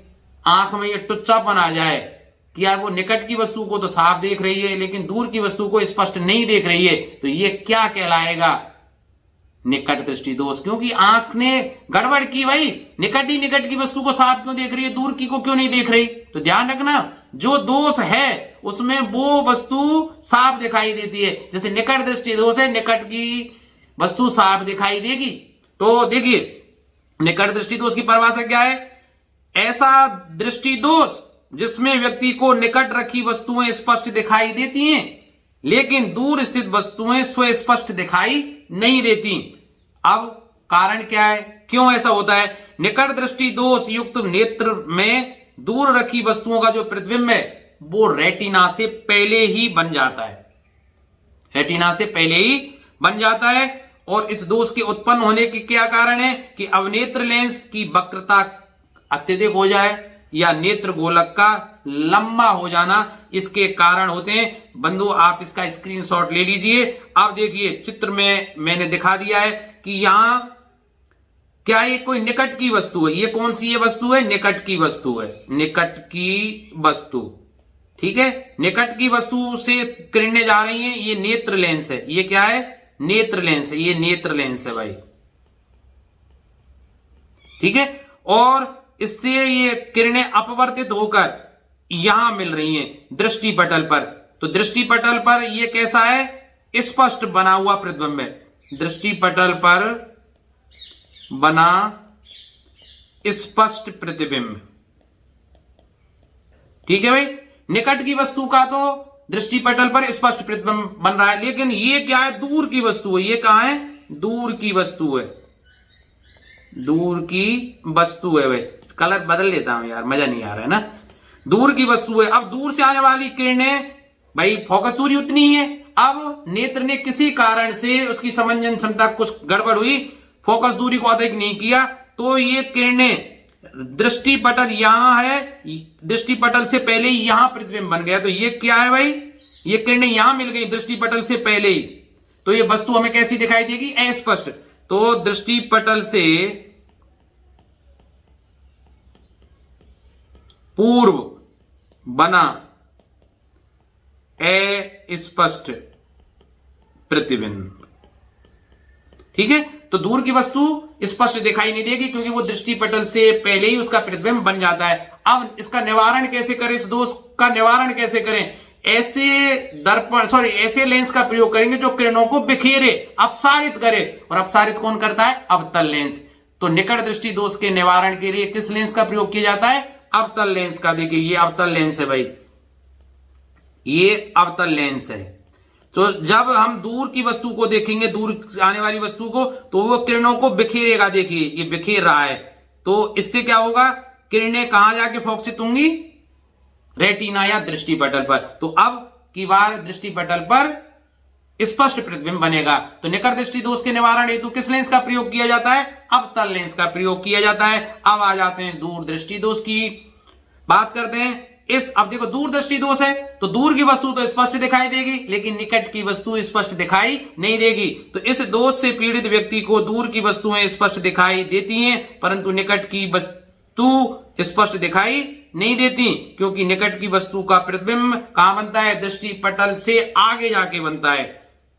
A: आंख में ये टुच्चापन आ जाए कि यार वो निकट की वस्तु को तो साफ देख रही है लेकिन दूर की वस्तु को स्पष्ट नहीं देख रही है, तो ये क्या कहलाएगा, निकट दृष्टि दोष। क्योंकि आंख ने गड़बड़ की भाई, निकट की वस्तु को साफ क्यों देख रही है, दूर की को क्यों नहीं देख रही। तो ध्यान रखना जो दोष है उसमें वो वस्तु साफ दिखाई देती है। जैसे निकट दृष्टि दोष है, निकट की वस्तु साफ दिखाई देगी। तो देखिए निकट दृष्टि दोष की परिभाषा क्या है, ऐसा दृष्टि दोष जिसमें व्यक्ति को निकट रखी वस्तुएं स्पष्ट दिखाई देती हैं लेकिन दूर स्थित वस्तुएं स्वस्पष्ट दिखाई नहीं देती। अब कारण क्या है, क्यों ऐसा होता है। निकट दृष्टि दोष युक्त नेत्र में दूर रखी वस्तुओं का जो प्रतिबिंब है वो रेटिना से पहले ही बन जाता है, रेटिना से पहले ही बन जाता है। और इस दोष के उत्पन्न होने के क्या कारण है कि अवनेत्र लेंस की वक्रता अत्यधिक हो जाए या नेत्र गोलक का लंबा हो जाना, इसके कारण होते हैं। बंधु आप इसका स्क्रीनशॉट ले लीजिए। अब देखिए चित्र में मैंने दिखा दिया है कि यहां क्या ये कोई निकट की वस्तु है। ये कौन सी ये वस्तु है, निकट की वस्तु है, निकट की वस्तु। ठीक है, निकट की वस्तु से किरणें जा रही हैं, ये नेत्र लेंस है। ये क्या है, नेत्र लेंस है, ये नेत्र लेंस है भाई। ठीक है, और इससे ये किरणें अपवर्तित होकर यहां मिल रही हैं दृष्टि पटल पर। तो दृष्टि पटल पर ये कैसा है, स्पष्ट बना हुआ प्रतिबिंब है। दृष्टि पटल पर बना स्पष्ट प्रतिबिंब। ठीक है भाई, निकट की वस्तु का तो दृष्टि पटल पर स्पष्ट प्रतिबिंब बन रहा है, लेकिन ये क्या है, दूर की वस्तु है। ये कहां है, दूर की वस्तु है, दूर की वस्तु है भाई। कलर बदल लेता हूं यार, मजा नहीं आ रहा है ना। दूर की वस्तु है। अब दूर से आने वाली किरणें भाई फोकस दूरी उतनी ही है। अब नेत्र ने किसी कारण से उसकी समंजन क्षमता कुछ गड़बड़ हुई, फोकस दूरी को अधिक नहीं किया, तो ये किरणें दृष्टि पटल यहां है, दृष्टि पटल से पहले ही यहां प्रतिबिंब बन गया। तो ये क्या है भाई, ये किरणें यहां मिल गई दृष्टि पटल से पहले ही। तो ये वस्तु हमें कैसी दिखाई देगी, अस्पष्ट। तो दृष्टि पटल से पूर्व बना अस्पष्ट प्रतिबिंब। ठीक है, तो दूर की वस्तु स्पष्ट दिखाई नहीं देगी क्योंकि वो दृष्टि पटल से पहले ही उसका प्रतिबिंब बन जाता है। अब इसका निवारण कैसे करें, इस दोष का निवारण कैसे करें? ऐसे लेंस का प्रयोग करेंगे जो किरणों को बिखेरे, अपसारित करे। और अपसारित कौन करता है? अवतल लेंस। तो निकट दृष्टि दोष के निवारण के लिए किस लेंस का प्रयोग किया जाता है? अवतल लेंस का। देखिए ये अवतल लेंस है भाई, ये अवतल लेंस है। तो जब हम दूर की वस्तु को देखेंगे, दूर आने वाली वस्तु को, तो वो किरणों को बिखेरेगा। देखिए ये बिखेर रहा है, तो इससे क्या होगा? किरणें कहां जाके फोकसित होंगी? रेटिना या दृष्टि पटल पर। तो अब की बार दृष्टि पटल पर स्पष्ट प्रतिबिंब बनेगा। तो निकट दृष्टि दोष के निवारण हेतु किस लेंस का प्रयोग किया जाता है? अवतल लेंस का प्रयोग किया जाता है। अब आ जाते हैं दूर दृष्टि दोष की बात करते हैं। अब देखो दूर दृष्टि दोष है तो दूर की वस्तु तो स्पष्ट दिखाई देगी, लेकिन निकट की वस्तु स्पष्ट दिखाई नहीं देगी। तो इस दोष से पीड़ित व्यक्ति को दूर की वस्तुएं स्पष्ट दिखाई देती हैं, परंतु निकट की वस्तु स्पष्ट दिखाई नहीं देती, क्योंकि निकट की वस्तु का प्रतिबिंब कहां बनता है? दृष्टि पटल से आगे जाके बनता है।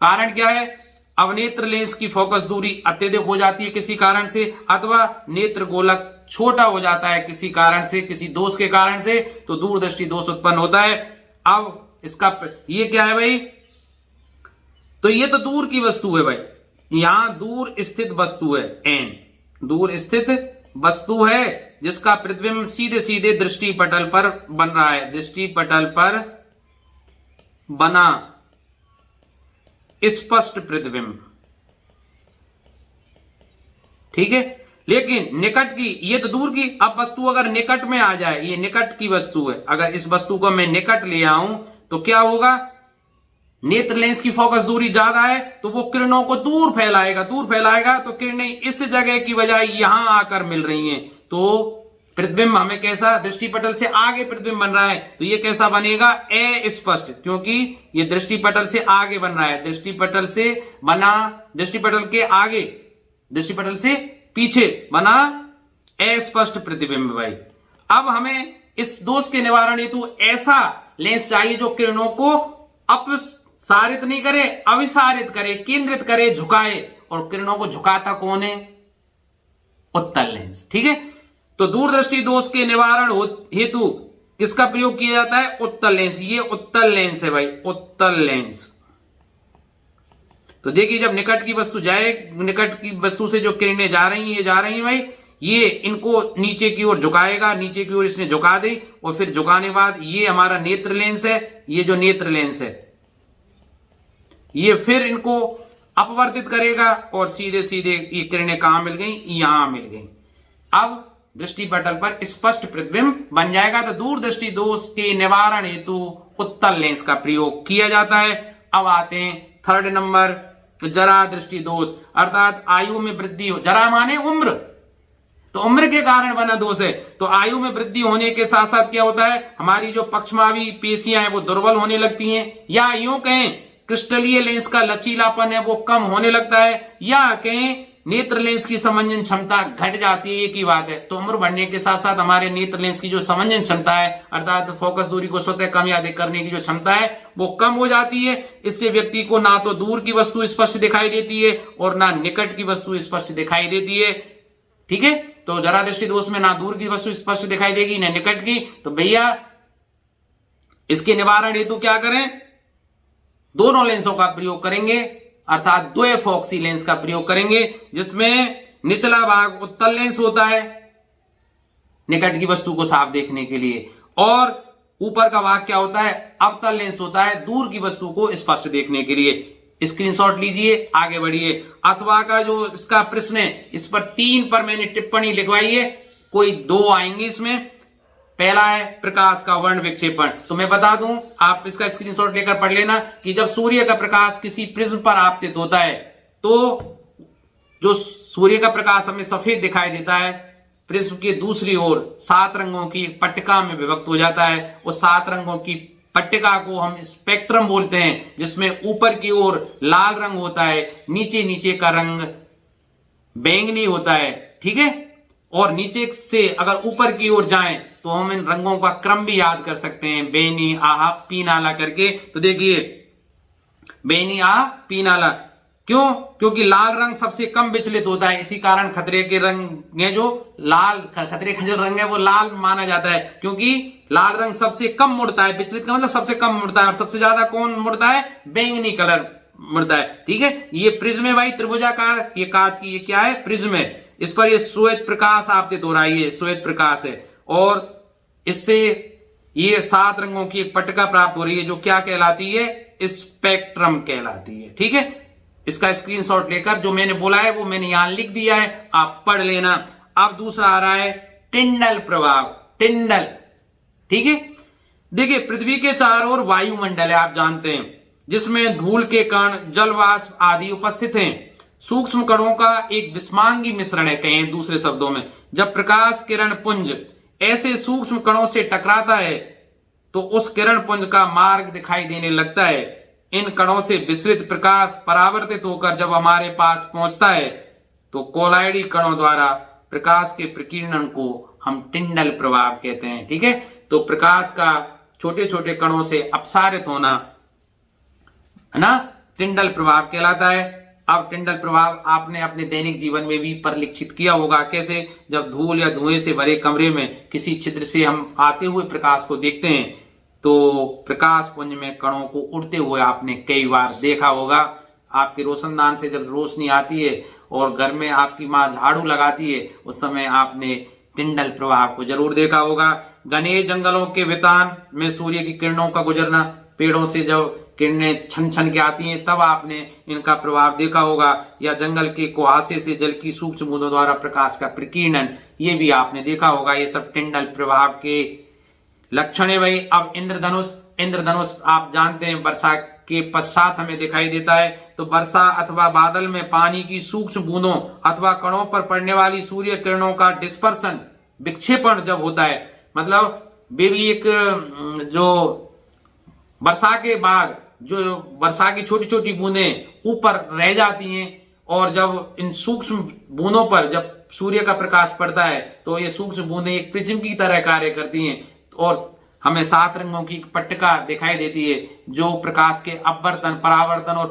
A: कारण क्या है? अवनेत्र लेंस की फोकस दूरी अत्यधिक हो जाती है किसी कारण से, अथवा नेत्र गोलक छोटा हो जाता है किसी कारण से, किसी दोष के कारण से, तो दूरदृष्टि दोष उत्पन्न होता है। अब इसका ये क्या है भाई? तो ये तो दूर की वस्तु है भाई, यहां दूर स्थित वस्तु है, एन दूर स्थित वस्तु है जिसका प्रतिबिंब सीधे सीधे दृष्टि पटल पर बन रहा है। दृष्टि पटल पर बना स्पष्ट प्रतिबिंब, ठीक है। लेकिन निकट की, ये तो दूर की, अब वस्तु अगर निकट में आ जाए, ये निकट की वस्तु है, अगर इस वस्तु को मैं निकट ले आऊं तो क्या होगा? नेत्र लेंस की फोकस दूरी ज्यादा है तो वो किरणों को दूर फैलाएगा, तो किरणें इस जगह की बजाय यहां आकर मिल रही हैं। तो प्रतिबिंब हमें कैसा? दृष्टि पटल से आगे प्रतिबिंब बन रहा है, तो ये कैसा बनेगा? अस्पष्ट, क्योंकि ये दृष्टि पटल से आगे बन रहा है। दृष्टि पटल से बना, दृष्टि पटल के आगे, दृष्टि पटल से पीछे बना अस्पष्ट प्रतिबिंब भाई। अब हमें इस दोष के निवारण हेतु ऐसा लेंस चाहिए जो किरणों को अपसारित नहीं करे, अविसारित करे, केंद्रित करे, झुकाए। और किरणों को झुकाता कौन है? उत्तल लेंस, ठीक है। तो दूरदृष्टि दोष के निवारण हेतु किसका प्रयोग किया जाता है? उत्तल लेंस। ये उत्तल लेंस है भाई, उत्तल लेंस। तो देखिए जब निकट की वस्तु जाए, निकट की वस्तु से जो किरणें जा रही हैं भाई, ये इनको नीचे की ओर झुकाएगा, नीचे की ओर इसने झुका दी, और फिर झुकाने बाद ये हमारा नेत्र लेंस है, ये जो नेत्र लेंस है ये फिर इनको अपवर्तित करेगा और सीधे सीधे ये किरणें कहां मिल गई? यहां मिल गई। अब दृष्टि पटल पर स्पष्ट प्रतिबिंब बन जाएगा। तो दूरदृष्टि दोष के निवारण हेतु उत्तल लेंस का प्रयोग किया जाता है। अब आते हैं थर्ड नंबर, जरा दृष्टि दोष, अर्थात आयु में वृद्धि हो। जरा माने उम्र, तो उम्र के कारण बना दोष है। तो आयु में वृद्धि होने के साथ साथ क्या होता है? हमारी जो पक्षमावी पेशियां हैं वो दुर्बल होने लगती हैं, या यूं कहें क्रिस्टलीय लेंस का लचीलापन है वो कम होने लगता है, या कहें नेत्र लेंस की समंजन क्षमता घट जाती है। एक ही बात है। तो उम्र बढ़ने के साथ साथ हमारे नेत्र लेंस की जो समंजन क्षमता है, अर्थात फोकस दूरी को स्वतः कम या अधिक करने की जो क्षमता है वो कम हो जाती है। इससे व्यक्ति को ना तो दूर की वस्तु स्पष्ट दिखाई देती है और ना निकट की वस्तु स्पष्ट दिखाई देती है, ठीक है। तो जरा दृष्टि दोष में ना दूर की वस्तु स्पष्ट दिखाई देगी ना निकट की। तो भैया इसके निवारण हेतु क्या करें? दोनों लेंसों का प्रयोग करेंगे, अर्थात द्वैफॉक्सी लेंस का प्रयोग करेंगे, जिसमें निचला भाग उत्तल लेंस होता है निकट की वस्तु को साफ देखने के लिए, और ऊपर का भाग क्या होता है? अवतल लेंस होता है दूर की वस्तु को स्पष्ट देखने के लिए। स्क्रीनशॉट लीजिए, आगे बढ़िए। अथवा का जो इसका प्रश्न है, इस पर 3 पर मैंने टिप्पणी लिखवाई है, कोई 2 आएंगे इसमें। पहला है प्रकाश का वर्ण विक्षेपण। तो मैं बता दूं, आप इसका स्क्रीनशॉट लेकर पढ़ लेना कि जब सूर्य का प्रकाश किसी प्रिज्म पर आपतित होता है तो जो सूर्य का प्रकाश हमें सफेद दिखाई देता है, प्रिज्म के दूसरी ओर 7 रंगों की पट्टिका में विभक्त हो जाता है। उस 7 रंगों की पट्टिका को हम स्पेक्ट्रम बोलते हैं, जिसमें ऊपर की ओर लाल रंग होता है, नीचे नीचे का रंग बैंगनी होता है, ठीक है। और नीचे से अगर ऊपर की ओर जाएं तो हम इन रंगों का क्रम भी याद कर सकते हैं, बेनी आहा पीनाला करके। तो देखिए बेनी आहा पीनाला, क्यों? क्योंकि लाल रंग सबसे कम विचलित होता है, इसी कारण खतरे के रंग है जो लाल, खतरे का जो रंग है वो लाल माना जाता है, क्योंकि लाल रंग सबसे कम मुड़ता है। विचलित का मतलब सबसे कम मुड़ता है, और सबसे ज्यादा कौन मुड़ता है? बैंगनी कलर मुड़ता है। ठीक है, ये प्रिज्म है भाई, त्रिभुजाकार, ये कांच की, ये क्या है? प्रिज्म है। इस पर ये श्वेत प्रकाश आपतित हो रहा है, ये श्वेत प्रकाश है, और इससे ये 7 रंगों की एक पट्टिका प्राप्त हो रही है, जो क्या कहलाती है? स्पेक्ट्रम कहलाती है। ठीक है, इसका स्क्रीनशॉट लेकर जो मैंने बोला है वो मैंने यहां लिख दिया है, आप पढ़ लेना। अब दूसरा आ रहा है टिंडल प्रभाव। टिंडल, ठीक है, देखिए पृथ्वी के चारों ओर वायुमंडल है, आप जानते हैं, जिसमें धूल के कण, जलवाष्प आदि उपस्थित हैं। सूक्ष्म कणों का एक विस्मांगी मिश्रण है, कहें दूसरे शब्दों में। जब प्रकाश किरण पुंज ऐसे सूक्ष्म कणों से टकराता है तो उस किरण पुंज का मार्ग दिखाई देने लगता है। इन कणों से विसरित प्रकाश परावर्तित होकर जब हमारे पास पहुंचता है तो कोलाइडी कणों द्वारा प्रकाश के प्रकीर्णन को हम टिंडल प्रभाव कहते हैं। ठीक है, तो प्रकाश का छोटे छोटे कणों से अपसारित होना है ना, टिंडल प्रभाव कहलाता है। अब टिंडल प्रभाव आपने अपने दैनिक जीवन में भी परिलक्षित किया होगा। कैसे? जब धूल या धुएं से भरे कमरे में किसी छिद्र से हम आते हुए प्रकाश को देखते हैं तो प्रकाश पुंज में कणों को उड़ते हुए आपने कई बार देखा होगा। आपके रोशनदान से जब रोशनी आती है और घर में आपकी माँ झाड़ू लगाती है, उस समय आपने टिंडल प्रभाव को जरूर देखा होगा। घने जंगलों के वितान में सूर्य की किरणों का गुजरना, पेड़ों से जब किरणें छन छन के आती हैं तब आपने इनका प्रभाव देखा होगा। या जंगल के कुहासे से जल की सूक्ष्म बूंदों द्वारा प्रकाश का प्रकीर्णन, ये भी आपने देखा होगा। ये सब टिंडल प्रभाव के लक्षण है भाई। अब इंद्रधनुष, इंद्रधनुष आप जानते हैं वर्षा के पश्चात हमें दिखाई देता है। तो वर्षा अथवा बादल में पानी की सूक्ष्म बूंदों अथवा कणों पर पड़ने वाली सूर्य किरणों का डिस्पर्सन, विक्षेपण जब होता है, मतलब वे भी एक जो वर्षा के बाद जो वर्षा की छोटी छोटी बूंदें ऊपर रह जाती हैं, और जब इन सूक्ष्म बूंदों पर जब सूर्य का प्रकाश पड़ता है तो ये सूक्ष्म बूंदें एक प्रिज्म की तरह कार्य करती हैं और हमें 7 रंगों की पट्टिका दिखाई देती है, जो प्रकाश के अपवर्तन, परावर्तन और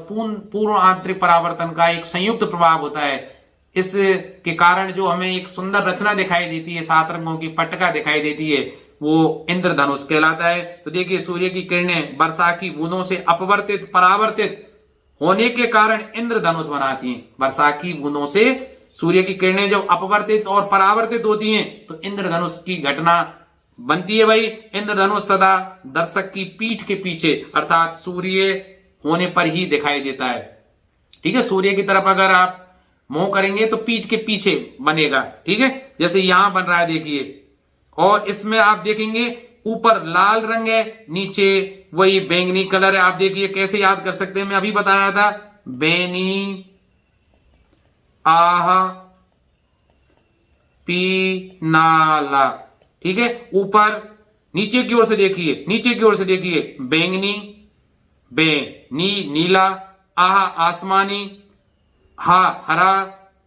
A: पूर्ण आंतरिक परावर्तन का एक संयुक्त प्रभाव होता है। इसके कारण जो हमें एक सुंदर रचना दिखाई देती है, 7 रंगों की पट्टिका दिखाई देती है, वो इंद्रधनुष कहलाता है। तो देखिए सूर्य की किरणें वर्षा की बूंदों से अपवर्तित, परावर्तित होने के कारण इंद्रधनुष बनाती हैं। वर्षा की बूंदों से सूर्य की किरणें जब अपवर्तित और परावर्तित होती हैं तो इंद्रधनुष की घटना बनती है भाई। इंद्रधनुष सदा दर्शक की पीठ के पीछे अर्थात सूर्य होने पर ही दिखाई देता है। ठीक है, सूर्य की तरफ अगर आप मुंह करेंगे तो पीठ के पीछे बनेगा। ठीक है, जैसे यहां बन रहा है देखिए, और इसमें आप देखेंगे ऊपर लाल रंग है, नीचे वही बैंगनी कलर है। आप देखिए कैसे याद कर सकते हैं, मैं अभी बता रहा था, बेनी आह पी नाला। ठीक है, ऊपर नीचे की ओर से देखिए, नीचे की ओर से देखिए, बैंगनी, नीला, आह आसमानी, हा हरा,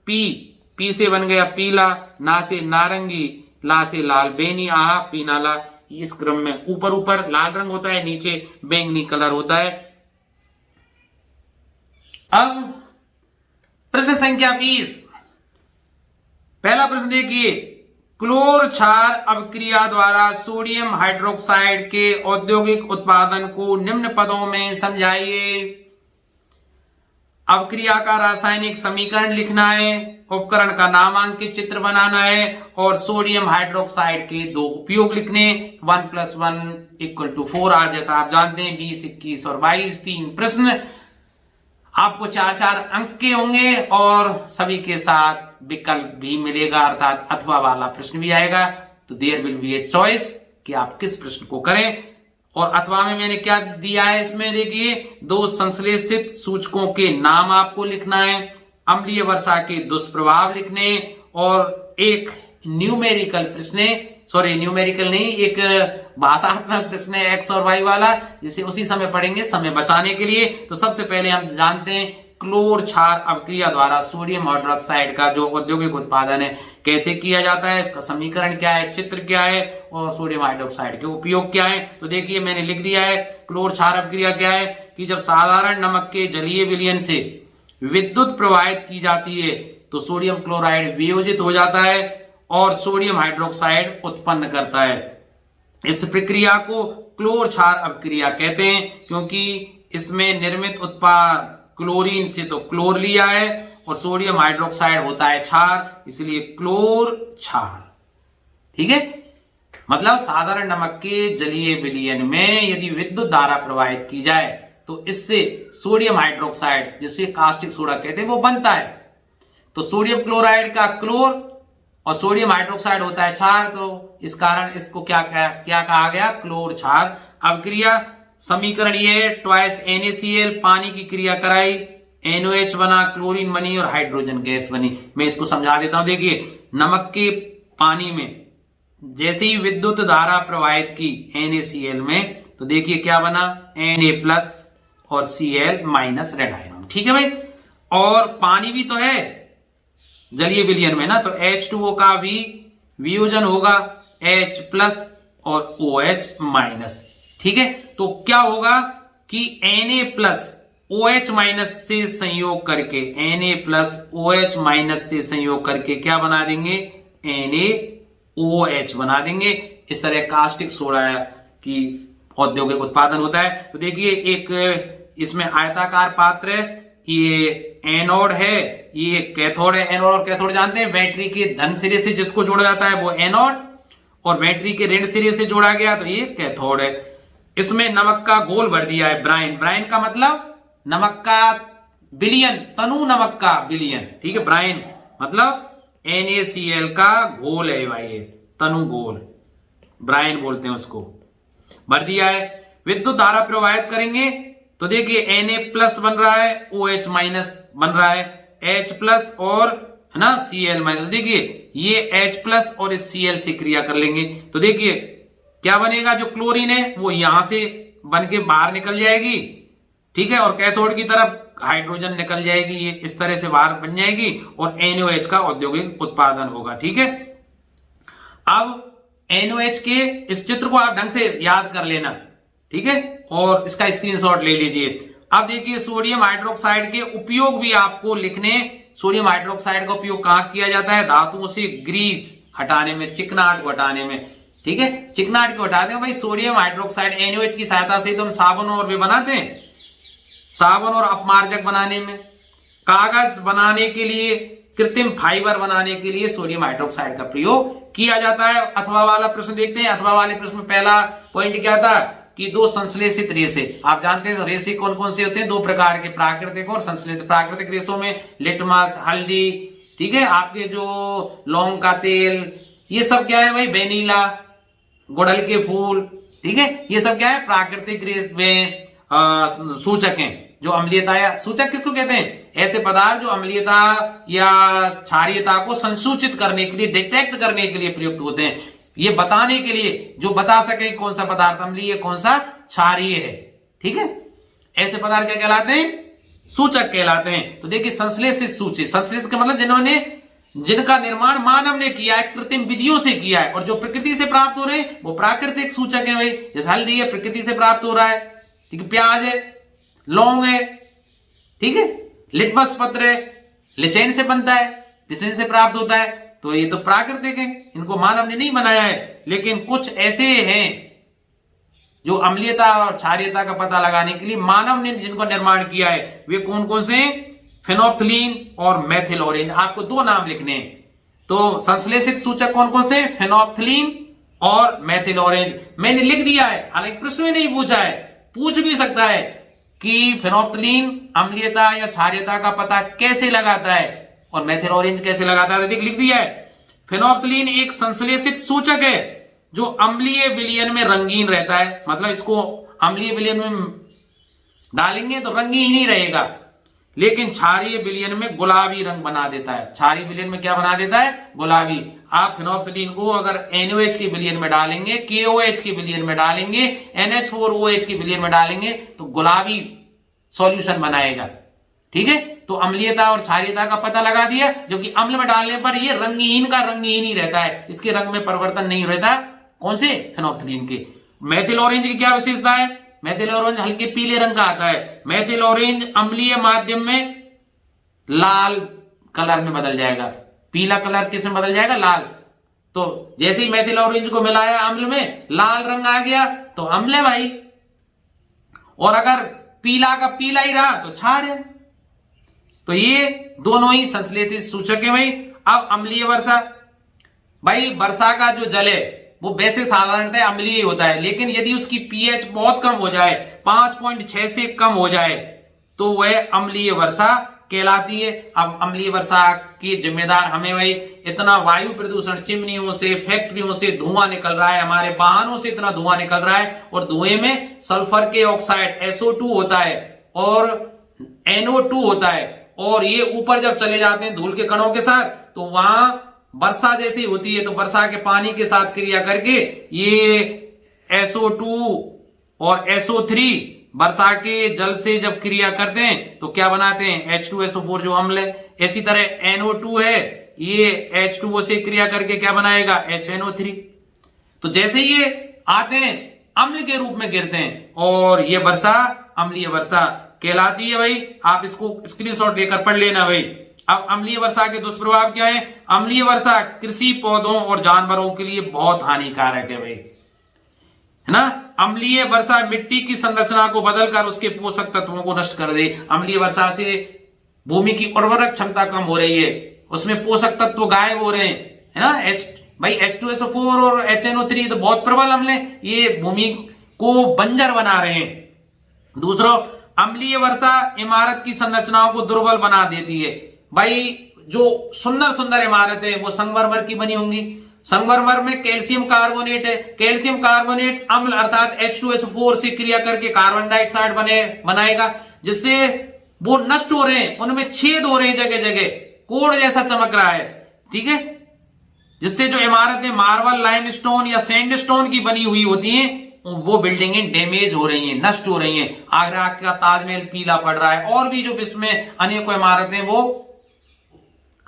A: पी से बन गया पीला, ना से नारंगी, ला से लाल, बेनी आह पी नाला। इस क्रम में ऊपर ऊपर लाल रंग होता है, नीचे बैंगनी कलर होता है। अब प्रश्न संख्या 20, पहला प्रश्न देखिए, क्लोर क्षार अभिक्रिया द्वारा सोडियम हाइड्रोक्साइड के औद्योगिक उत्पादन को निम्न पदों में समझाइए। अभिक्रिया का रासायनिक समीकरण लिखना है, उपकरण का नामांकित चित्र बनाना है और सोडियम हाइड्रोक्साइड के 2 उपयोग लिखने। 1 + 1 = 4। आज जैसा आप जानते हैं 20, 21 और 22 3 प्रश्न आपको 4-4 अंक के होंगे और सभी के साथ विकल्प भी मिलेगा, अर्थात अथवा वाला प्रश्न भी आएगा। तो there will be a choice कि आप किस प्रश्न को करें। और अथवा में मैंने क्या दिया है, इसमें देखिए 2 संश्लेषित सूचकों के नाम आपको लिखना है, अम्लीय वर्षा के दुष्प्रभाव लिखने और एक न्यूमेरिकल प्रश्न, सॉरी न्यूमेरिकल नहीं, एक भाषात्मक प्रश्न है x और y वाला, जिसे उसी समय पढ़ेंगे समय बचाने के लिए। तो सबसे पहले हम जानते हैं क्लोर क्षार अभिक्रिया द्वारा सोडियम हाइड्रोक्साइड का जो औद्योगिक उत्पादन है कैसे किया जाता है, इसका समीकरण क्या है, चित्र क्या है और सोडियम हाइड्रोक्साइड के उपयोग क्या है। तो देखिए मैंने लिख दिया है, क्लोर क्षार अभिक्रिया क्या है कि जब साधारण नमक के जलीय विलयन से विद्युत प्रवाहित की जाती है तो सोडियम क्लोराइड वियोजित हो जाता है और सोडियम हाइड्रोक्साइड उत्पन्न करता है। इस प्रक्रिया को क्लोर क्षार अपक्रिया कहते हैं क्योंकि इसमें निर्मित उत्पाद क्लोरीन से तो क्लोर लिया है और सोडियम हाइड्रोक्साइड होता है क्षार, इसलिए क्लोर क्षार। ठीक है, मतलब साधारण नमक के जलीय विलयन में यदि विद्युत धारा प्रवाहित की जाए तो इससे सोडियम हाइड्रोक्साइड, जिसे कास्टिक सोडा कहते हैं, वो बनता है। तो सोडियम क्लोराइड का क्लोर और सोडियम हाइड्रोक्साइड होता है क्षार, तो इस कारण इसको क्या कहा गया, क्लोर क्षार अपक्रिया। समीकरण ये है, ट्वाइस NaCl, पानी की क्रिया कराई, NOH बना, क्लोरीन बनी और हाइड्रोजन गैस बनी। मैं इसको समझा देता हूं। देखिए, नमक के पानी में जैसे ही विद्युत धारा प्रवाहित की NaCl में, तो देखिए क्या बना, Na+ और Cl- रेड आयन। ठीक है भाई, और पानी भी तो है जलीय विलयन में ना, तो H2O का भी वियोजन होगा H+ और OH-। ठीक है, तो क्या होगा कि Na+ OH- से संयोग करके, Na+ OH- से संयोग करके क्या बना देंगे, NaOH बना देंगे। इस तरह कास्टिक सोडा की औद्योगिक उत्पादन होता है। तो देखिए, एक इसमें आयताकार पात्र है, ये एनोड है, ये कैथोड है। एनोड और कैथोड जानते हैं, बैटरी के धन सिरे से जिसको जोड़ा जाता है वो एनोड, और बैटरी के ऋण सिरे से जोड़ा गया तो ये कैथोड है। इसमें नमक का घोल भर दिया है, ब्राइन। ब्राइन का मतलब नमक का विलयन, तनु नमक का विलयन। ठीक है, ब्राइन मतलब NaCl का घोल है भाई, ये तनु घोल, ब्राइन बोलते हैं उसको, भर दिया है। विद्युत धारा प्रवाहित करेंगे तो देखिए Na+ बन रहा है, OH- बन रहा है, H+ और है ना Cl-। देखिए ये H+ और इस Cl से क्रिया कर लेंगे तो देखिए क्या बनेगा, जो क्लोरीन है वो यहां से बन के बाहर निकल जाएगी। ठीक है, और कैथोड की तरफ हाइड्रोजन निकल जाएगी, ये इस तरह से बाहर बन जाएगी और NOH का औद्योगिक उत्पादन होगा। ठीक है, अब NOH के इस चित्र को आप ढंग से याद कर लेना। ठीक है, और इसका स्क्रीनशॉट ले लीजिए। अब देखिए, सोडियम हाइड्रोक्साइड के उपयोग भी आपको लिखने। सोडियम हाइड्रोक्साइड का उपयोग कहां किया जाता है, धातुओं से ग्रीस हटाने में, चिकनाहट को हटाने में। ठीक है, चिकनाहट को हटाते हैं भाई। सोडियम हाइड्रोक्साइड NOH की सहायता से तो हम साबुन और भी बनाते हैं, साबुन और अपमार्जक बनाने में, कागज बनाने के लिए, कृत्रिम फाइबर बनाने के लिए सोडियम हाइड्रोक्साइड का प्रयोग किया जाता है। अथवा वाला प्रश्न देखते हैं। अथवा वाले प्रश्न में पहला पॉइंट क्या था कि दो संश्लेषित रेशे, आप जानते हैं रेशे कौन कौन से होते हैं, दो प्रकार के, प्राकृतिक और संश्लेषित। प्राकृतिक रेशों में लिटमस, हल्दी, ठीक है, आपके जो लौंग का तेल, ये सब क्या है भाई, वेनिला, गुड़हल के फूल। ठीक है, ये सब क्या है, प्राकृतिक में सूचक हैं। जो अम्लीयता, या सूचक किसको कहते हैं, ऐसे पदार्थ जो अम्लीयता या क्षारीयता को संसूचित करने के लिए, डिटेक्ट करने के लिए प्रयुक्त होते हैं, ये बताने के लिए, जो बता सके कौन सा पदार्थ अम्लीय कौन सा क्षारीय है। ठीक है, ऐसे पदार्थ क्या कहलाते हैं, सूचक कहलाते हैं। तो देखिए, संश्लेषित सूचक, संश्लेषित का मतलब जिनका निर्माण मानव ने किया है, कृत्रिम विधियों से किया है, और जो प्रकृति से प्राप्त हो रहे हैं वो प्राकृतिक सूचक है भाई। जैसे हल्दी है, प्रकृति से प्राप्त हो रहा है। ठीक है, प्याज है, लौंग है, ठीक है, लिटमस पत्र है, लिचेन से बनता है, लिचेन से प्राप्त होता है, तो ये तो प्राकृतिक है, इनको मानव ने नहीं बनाया है। लेकिन कुछ ऐसे हैं जो अम्लीयता और क्षारीयता का पता लगाने के लिए मानव ने जिनको निर्माण किया है, वे कौन कौन से, फेनोप्थलीन और मेथिल ऑरेंज। आपको दो नाम लिखने हैं। तो संश्लेषित सूचक कौन कौन से, फेनोप्थलीन और मेथिल ऑरेंज। मैंने लिख दिया है, हालांकि प्रश्न में नहीं पूछा है, पूछ भी सकता है कि फेनोप्थलीन अम्लीयता या क्षारीयता का पता कैसे लगाता है और मेथिल ऑरेंज कैसे लगाता है। लिख दिया है, फेनोप्थलीन एक संश्लेषित सूचक है जो अम्लीय विलयन में रंगीन रहता है। मतलब इसको अम्लीय विलयन में डालेंगे तो रंगीन ही रहेगा, लेकिन क्षारीय विलयन में गुलाबी रंग बना देता है। क्षारीय विलयन में क्या बना देता है, गुलाबी। आप फेनोप्थलीन को अगर NOH के विलयन में डालेंगे, KOH के विलयन में डालेंगे, NH4OH के विलयन में डालेंगे तो गुलाबी सॉल्यूशन बनाएगा। ठीक है, तो अम्लीयता और क्षारीयता का पता लगा दिया, जबकि अम्ल में डालने पर ये रंगहीन का रंगहीन ही रहता है, इसके रंग में परिवर्तन नहीं रहता। कौन से, फेनोप्थलीन के। मेथिल ऑरेंज की क्या विशेषता है, मेथिल ऑरेंज हल्के पीले रंग का आता है। मेथिल ऑरेंज अम्लीय माध्यम में लाल कलर में बदल जाएगा। पीला कलर किस में बदल जाएगा? लाल। तो जैसे ही मेथिल ऑरेंज को मिलाया अम्ल में, लाल रंग आ गया तो अम्ल है भाई। और अगर पीला का पीला ही रहा तो क्षार है। तो ये दोनों ही संश्लेषित सूचक है भाई। अब अम्लीय वर्षा, भाई वर्षा का जो जल है वो वैसे साधारणतः अम्लीय होता है, लेकिन यदि उसकी पीएच बहुत कम हो जाए, 5.6 से कम हो जाए, तो वह अम्लीय वर्षा कहलाती है। अब अम्लीय वर्षा की जिम्मेदार हमें भाई, इतना वायु प्रदूषण, चिमनियों से, फैक्ट्रियों से धुआं निकल रहा है, हमारे वाहनों से इतना धुआं निकल रहा है, और धुएं में सल्फर के ऑक्साइड SO2 होता है और NO2 होता है, और ये ऊपर जब चले जाते हैं धूल के कणों के साथ, तो वहां वर्षा जैसी होती है, तो वर्षा के पानी के साथ क्रिया करके ये SO2 और SO3 वर्षा के जल से जब क्रिया करते हैं तो क्या बनाते हैं? H2SO4 जो अम्ल है। इसी तरह NO2 है, ये H2O से क्रिया करके क्या बनाएगा? HNO3। तो जैसे ये आते हैं अम्ल के रूप में गिरते हैं, और ये वर्षा अम्लीय वर्षा कहलाती है भाई। आप इसको स्क्रीनशॉट लेकर पढ़ लेना भाई। अब अम्लीय वर्षा के दुष्प्रभाव क्या है? अम्लीय वर्षा कृषि, पौधों और जानवरों के लिए बहुत हानिकारक है भाई, है ना। अम्लीय वर्षा मिट्टी की संरचना को बदलकर उसके पोषक तत्वों को नष्ट कर दे। अम्लीय वर्षा से भूमि की उर्वरक क्षमता कम हो रही है, उसमें पोषक तत्व गायब हो रहे हैं, है ना। भाई H2SO4 और HNO3 तो बहुत प्रबल अम्ल है, ये भूमि को बंजर बना रहे हैं। दूसरा, अम्लीय वर्षा इमारत की संरचनाओं को दुर्बल बना देती है। भाई जो सुंदर सुंदर इमारतें हैं वो संगमरमर की बनी होंगी। संगमरमर में कैल्शियम कार्बोनेट है, कैल्शियम कार्बोनेट अम्ल अर्थात H2SO4 से क्रिया करके कार्बन डाइऑक्साइड बनाएगा, जिससे वो नष्ट हो रहे हैं, उनमें छेद हो रहे हैं जगह जगह, कोड जैसा चमक रहा है, ठीक है। जिससे जो इमारतें मार्बल, लाइमस्टोन या सैंडस्टोन की बनी हुई होती हैं, वो बिल्डिंगें डैमेज हो रही हैं, नष्ट हो रही हैं। आगरा का ताजमहल पीला पड़ रहा है, और भी जो विश्व में अनेकों इमारतें वो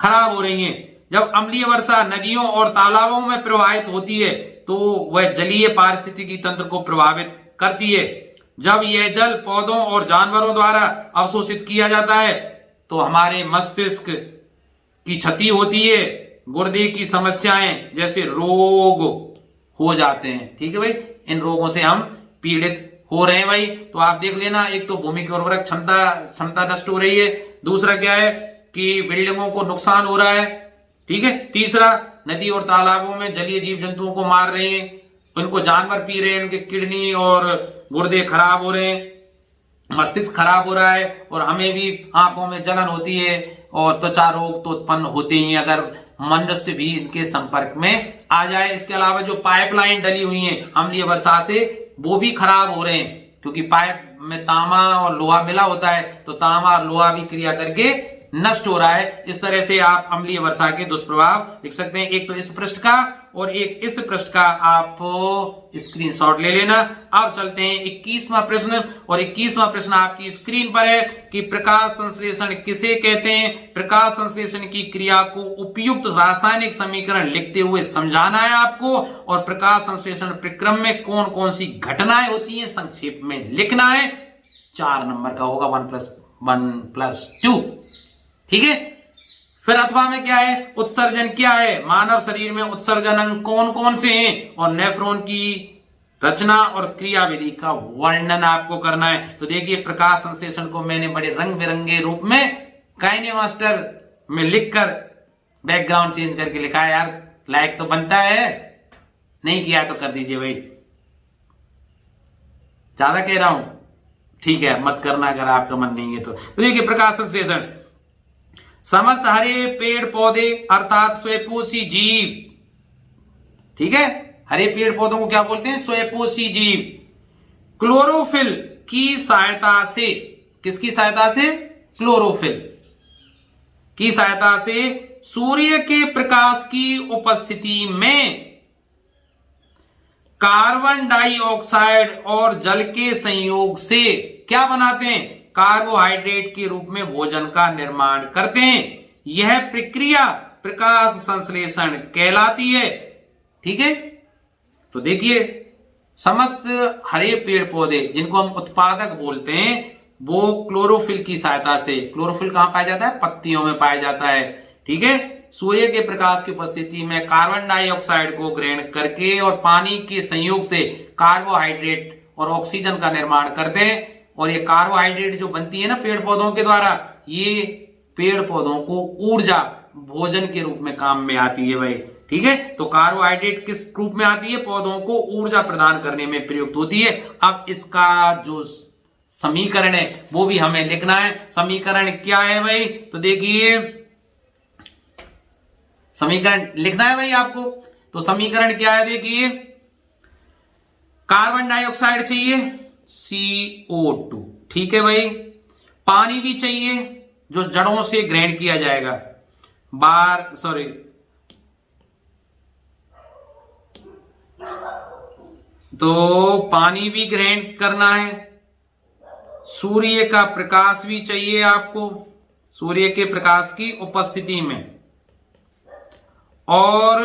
A: खराब हो रही हैं। जब अम्लीय वर्षा नदियों और तालाबों में प्रवाहित होती है तो वह जलीय पारिस्थितिकी तंत्र को प्रभावित करती है। जब यह जल पौधों और जानवरों द्वारा अवशोषित किया जाता है तो हमारे मस्तिष्क की क्षति होती है, गुर्दे की समस्याएं जैसे रोग हो जाते हैं, ठीक है भाई। इन रोगों से हम पीड़ित हो रहे हैं भाई। तो आप देख लेना, एक तो भूमि की उर्वरक क्षमता नष्ट हो रही है, दूसरा क्या है कि बिल्डिंगों को नुकसान हो रहा है, ठीक है। तीसरा, नदी और तालाबों में जलीय जीव जंतुओं को मार रहे हैं, उनको जानवर पी रहे हैं, उनके किडनी और गुर्दे खराब हो रहे हैं, मस्तिष्क खराब हो रहा है, और हमें भी आंखों में जलन होती है और त्वचा रोग तो उत्पन्न होते ही अगर मनुष्य भी इनके संपर्क में आ जाए। इसके अलावा जो पाइपलाइन डली हुई है अम्लीय वर्षा से, वो भी खराब हो रहे हैं, क्योंकि पाइप में तांबा और लोहा मिला होता है, तो तांबा और लोहा भी क्रिया करके नष्ट हो रहा है। इस तरह से आप अम्लीय वर्षा के दुष्प्रभाव लिख सकते हैं, एक तो इस पृष्ठ का और एक इस पृष्ठ का आप स्क्रीनशॉट ले लेना। अब चलते हैं 21वां प्रश्न, और 21वां प्रश्न आपकी स्क्रीन पर है कि प्रकाश संश्लेषण किसे कहते हैं। प्रकाश संश्लेषण की क्रिया को उपयुक्त रासायनिक समीकरण लिखते हुए समझाना है आपको, और प्रकाश संश्लेषण प्रक्रम में कौन कौन सी घटनाएं होती हैं संक्षेप में लिखना है। 4 नंबर का होगा, 1+1+2, ठीक है। फिर अथवा में क्या है? उत्सर्जन क्या है? मानव शरीर में उत्सर्जन अंग कौन कौन से हैं, और नेफ्रॉन की रचना और क्रियाविधि का वर्णन आपको करना है। तो देखिए, प्रकाश संश्लेषण को मैंने बड़े रंग बिरंगे रूप में काइनेमास्टर में लिखकर बैकग्राउंड चेंज करके लिखा है। यार लाइक तो बनता है, नहीं किया तो कर दीजिए भाई, ज्यादा कह रहा हूं, ठीक है, मत करना अगर आपका मन नहीं है तो। देखिए, प्रकाश संश्लेषण समस्त हरे पेड़ पौधे अर्थात स्वयंपोषी जीव, ठीक है, हरे पेड़ पौधों को क्या बोलते हैं? स्वयंपोषी जीव। क्लोरोफिल की सहायता से, किसकी सहायता से? क्लोरोफिल की सहायता से सूर्य के प्रकाश की उपस्थिति में कार्बन डाइऑक्साइड और जल के संयोग से क्या बनाते हैं? कार्बोहाइड्रेट के रूप में भोजन का निर्माण करते हैं। यह प्रक्रिया प्रकाश संश्लेषण कहलाती है, ठीक है। तो देखिए, समस्त हरे पेड़ पौधे जिनको हम उत्पादक बोलते हैं, वो क्लोरोफिल की सहायता से, क्लोरोफिल कहां पाया जाता है? पत्तियों में पाया जाता है। ठीक है, सूर्य के प्रकाश की उपस्थिति में कार्बन डाइऑक्साइड को ग्रहण करके और पानी के संयोग से कार्बोहाइड्रेट और ऑक्सीजन का निर्माण करते हैं। और ये कार्बोहाइड्रेट जो बनती है ना पेड़ पौधों के द्वारा, ये पेड़ पौधों को ऊर्जा, भोजन के रूप में काम में आती है भाई। ठीक है, तो कार्बोहाइड्रेट किस रूप में आती है? पौधों को ऊर्जा प्रदान करने में प्रयुक्त होती है। अब इसका जो समीकरण है वो भी हमें लिखना है। समीकरण क्या है भाई? तो देखिए, समीकरण लिखना है भाई आपको। तो समीकरण क्या है? देखिए, कार्बन डाइऑक्साइड चाहिए CO2, ठीक है भाई। पानी भी चाहिए जो जड़ों से ग्रहण किया जाएगा, तो पानी भी ग्रहण करना है। सूर्य का प्रकाश भी चाहिए आपको, सूर्य के प्रकाश की उपस्थिति में। और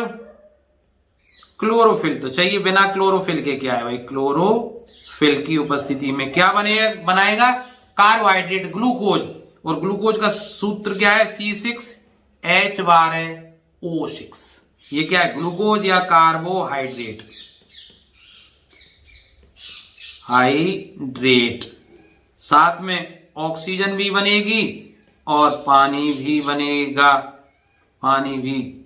A: क्लोरोफिल तो चाहिए, बिना क्लोरोफिल के क्या है भाई? क्लोरोफिल की उपस्थिति में क्या बनाएगा? Carbohydrate, glucose. और ग्लूकोज का सूत्र क्या है? C6H12O6। ये क्या है? ग्लूकोज या कार्बोहाइड्रेट, हाइड्रेट। साथ में ऑक्सीजन भी बनेगी और पानी भी बनेगा, पानी भी,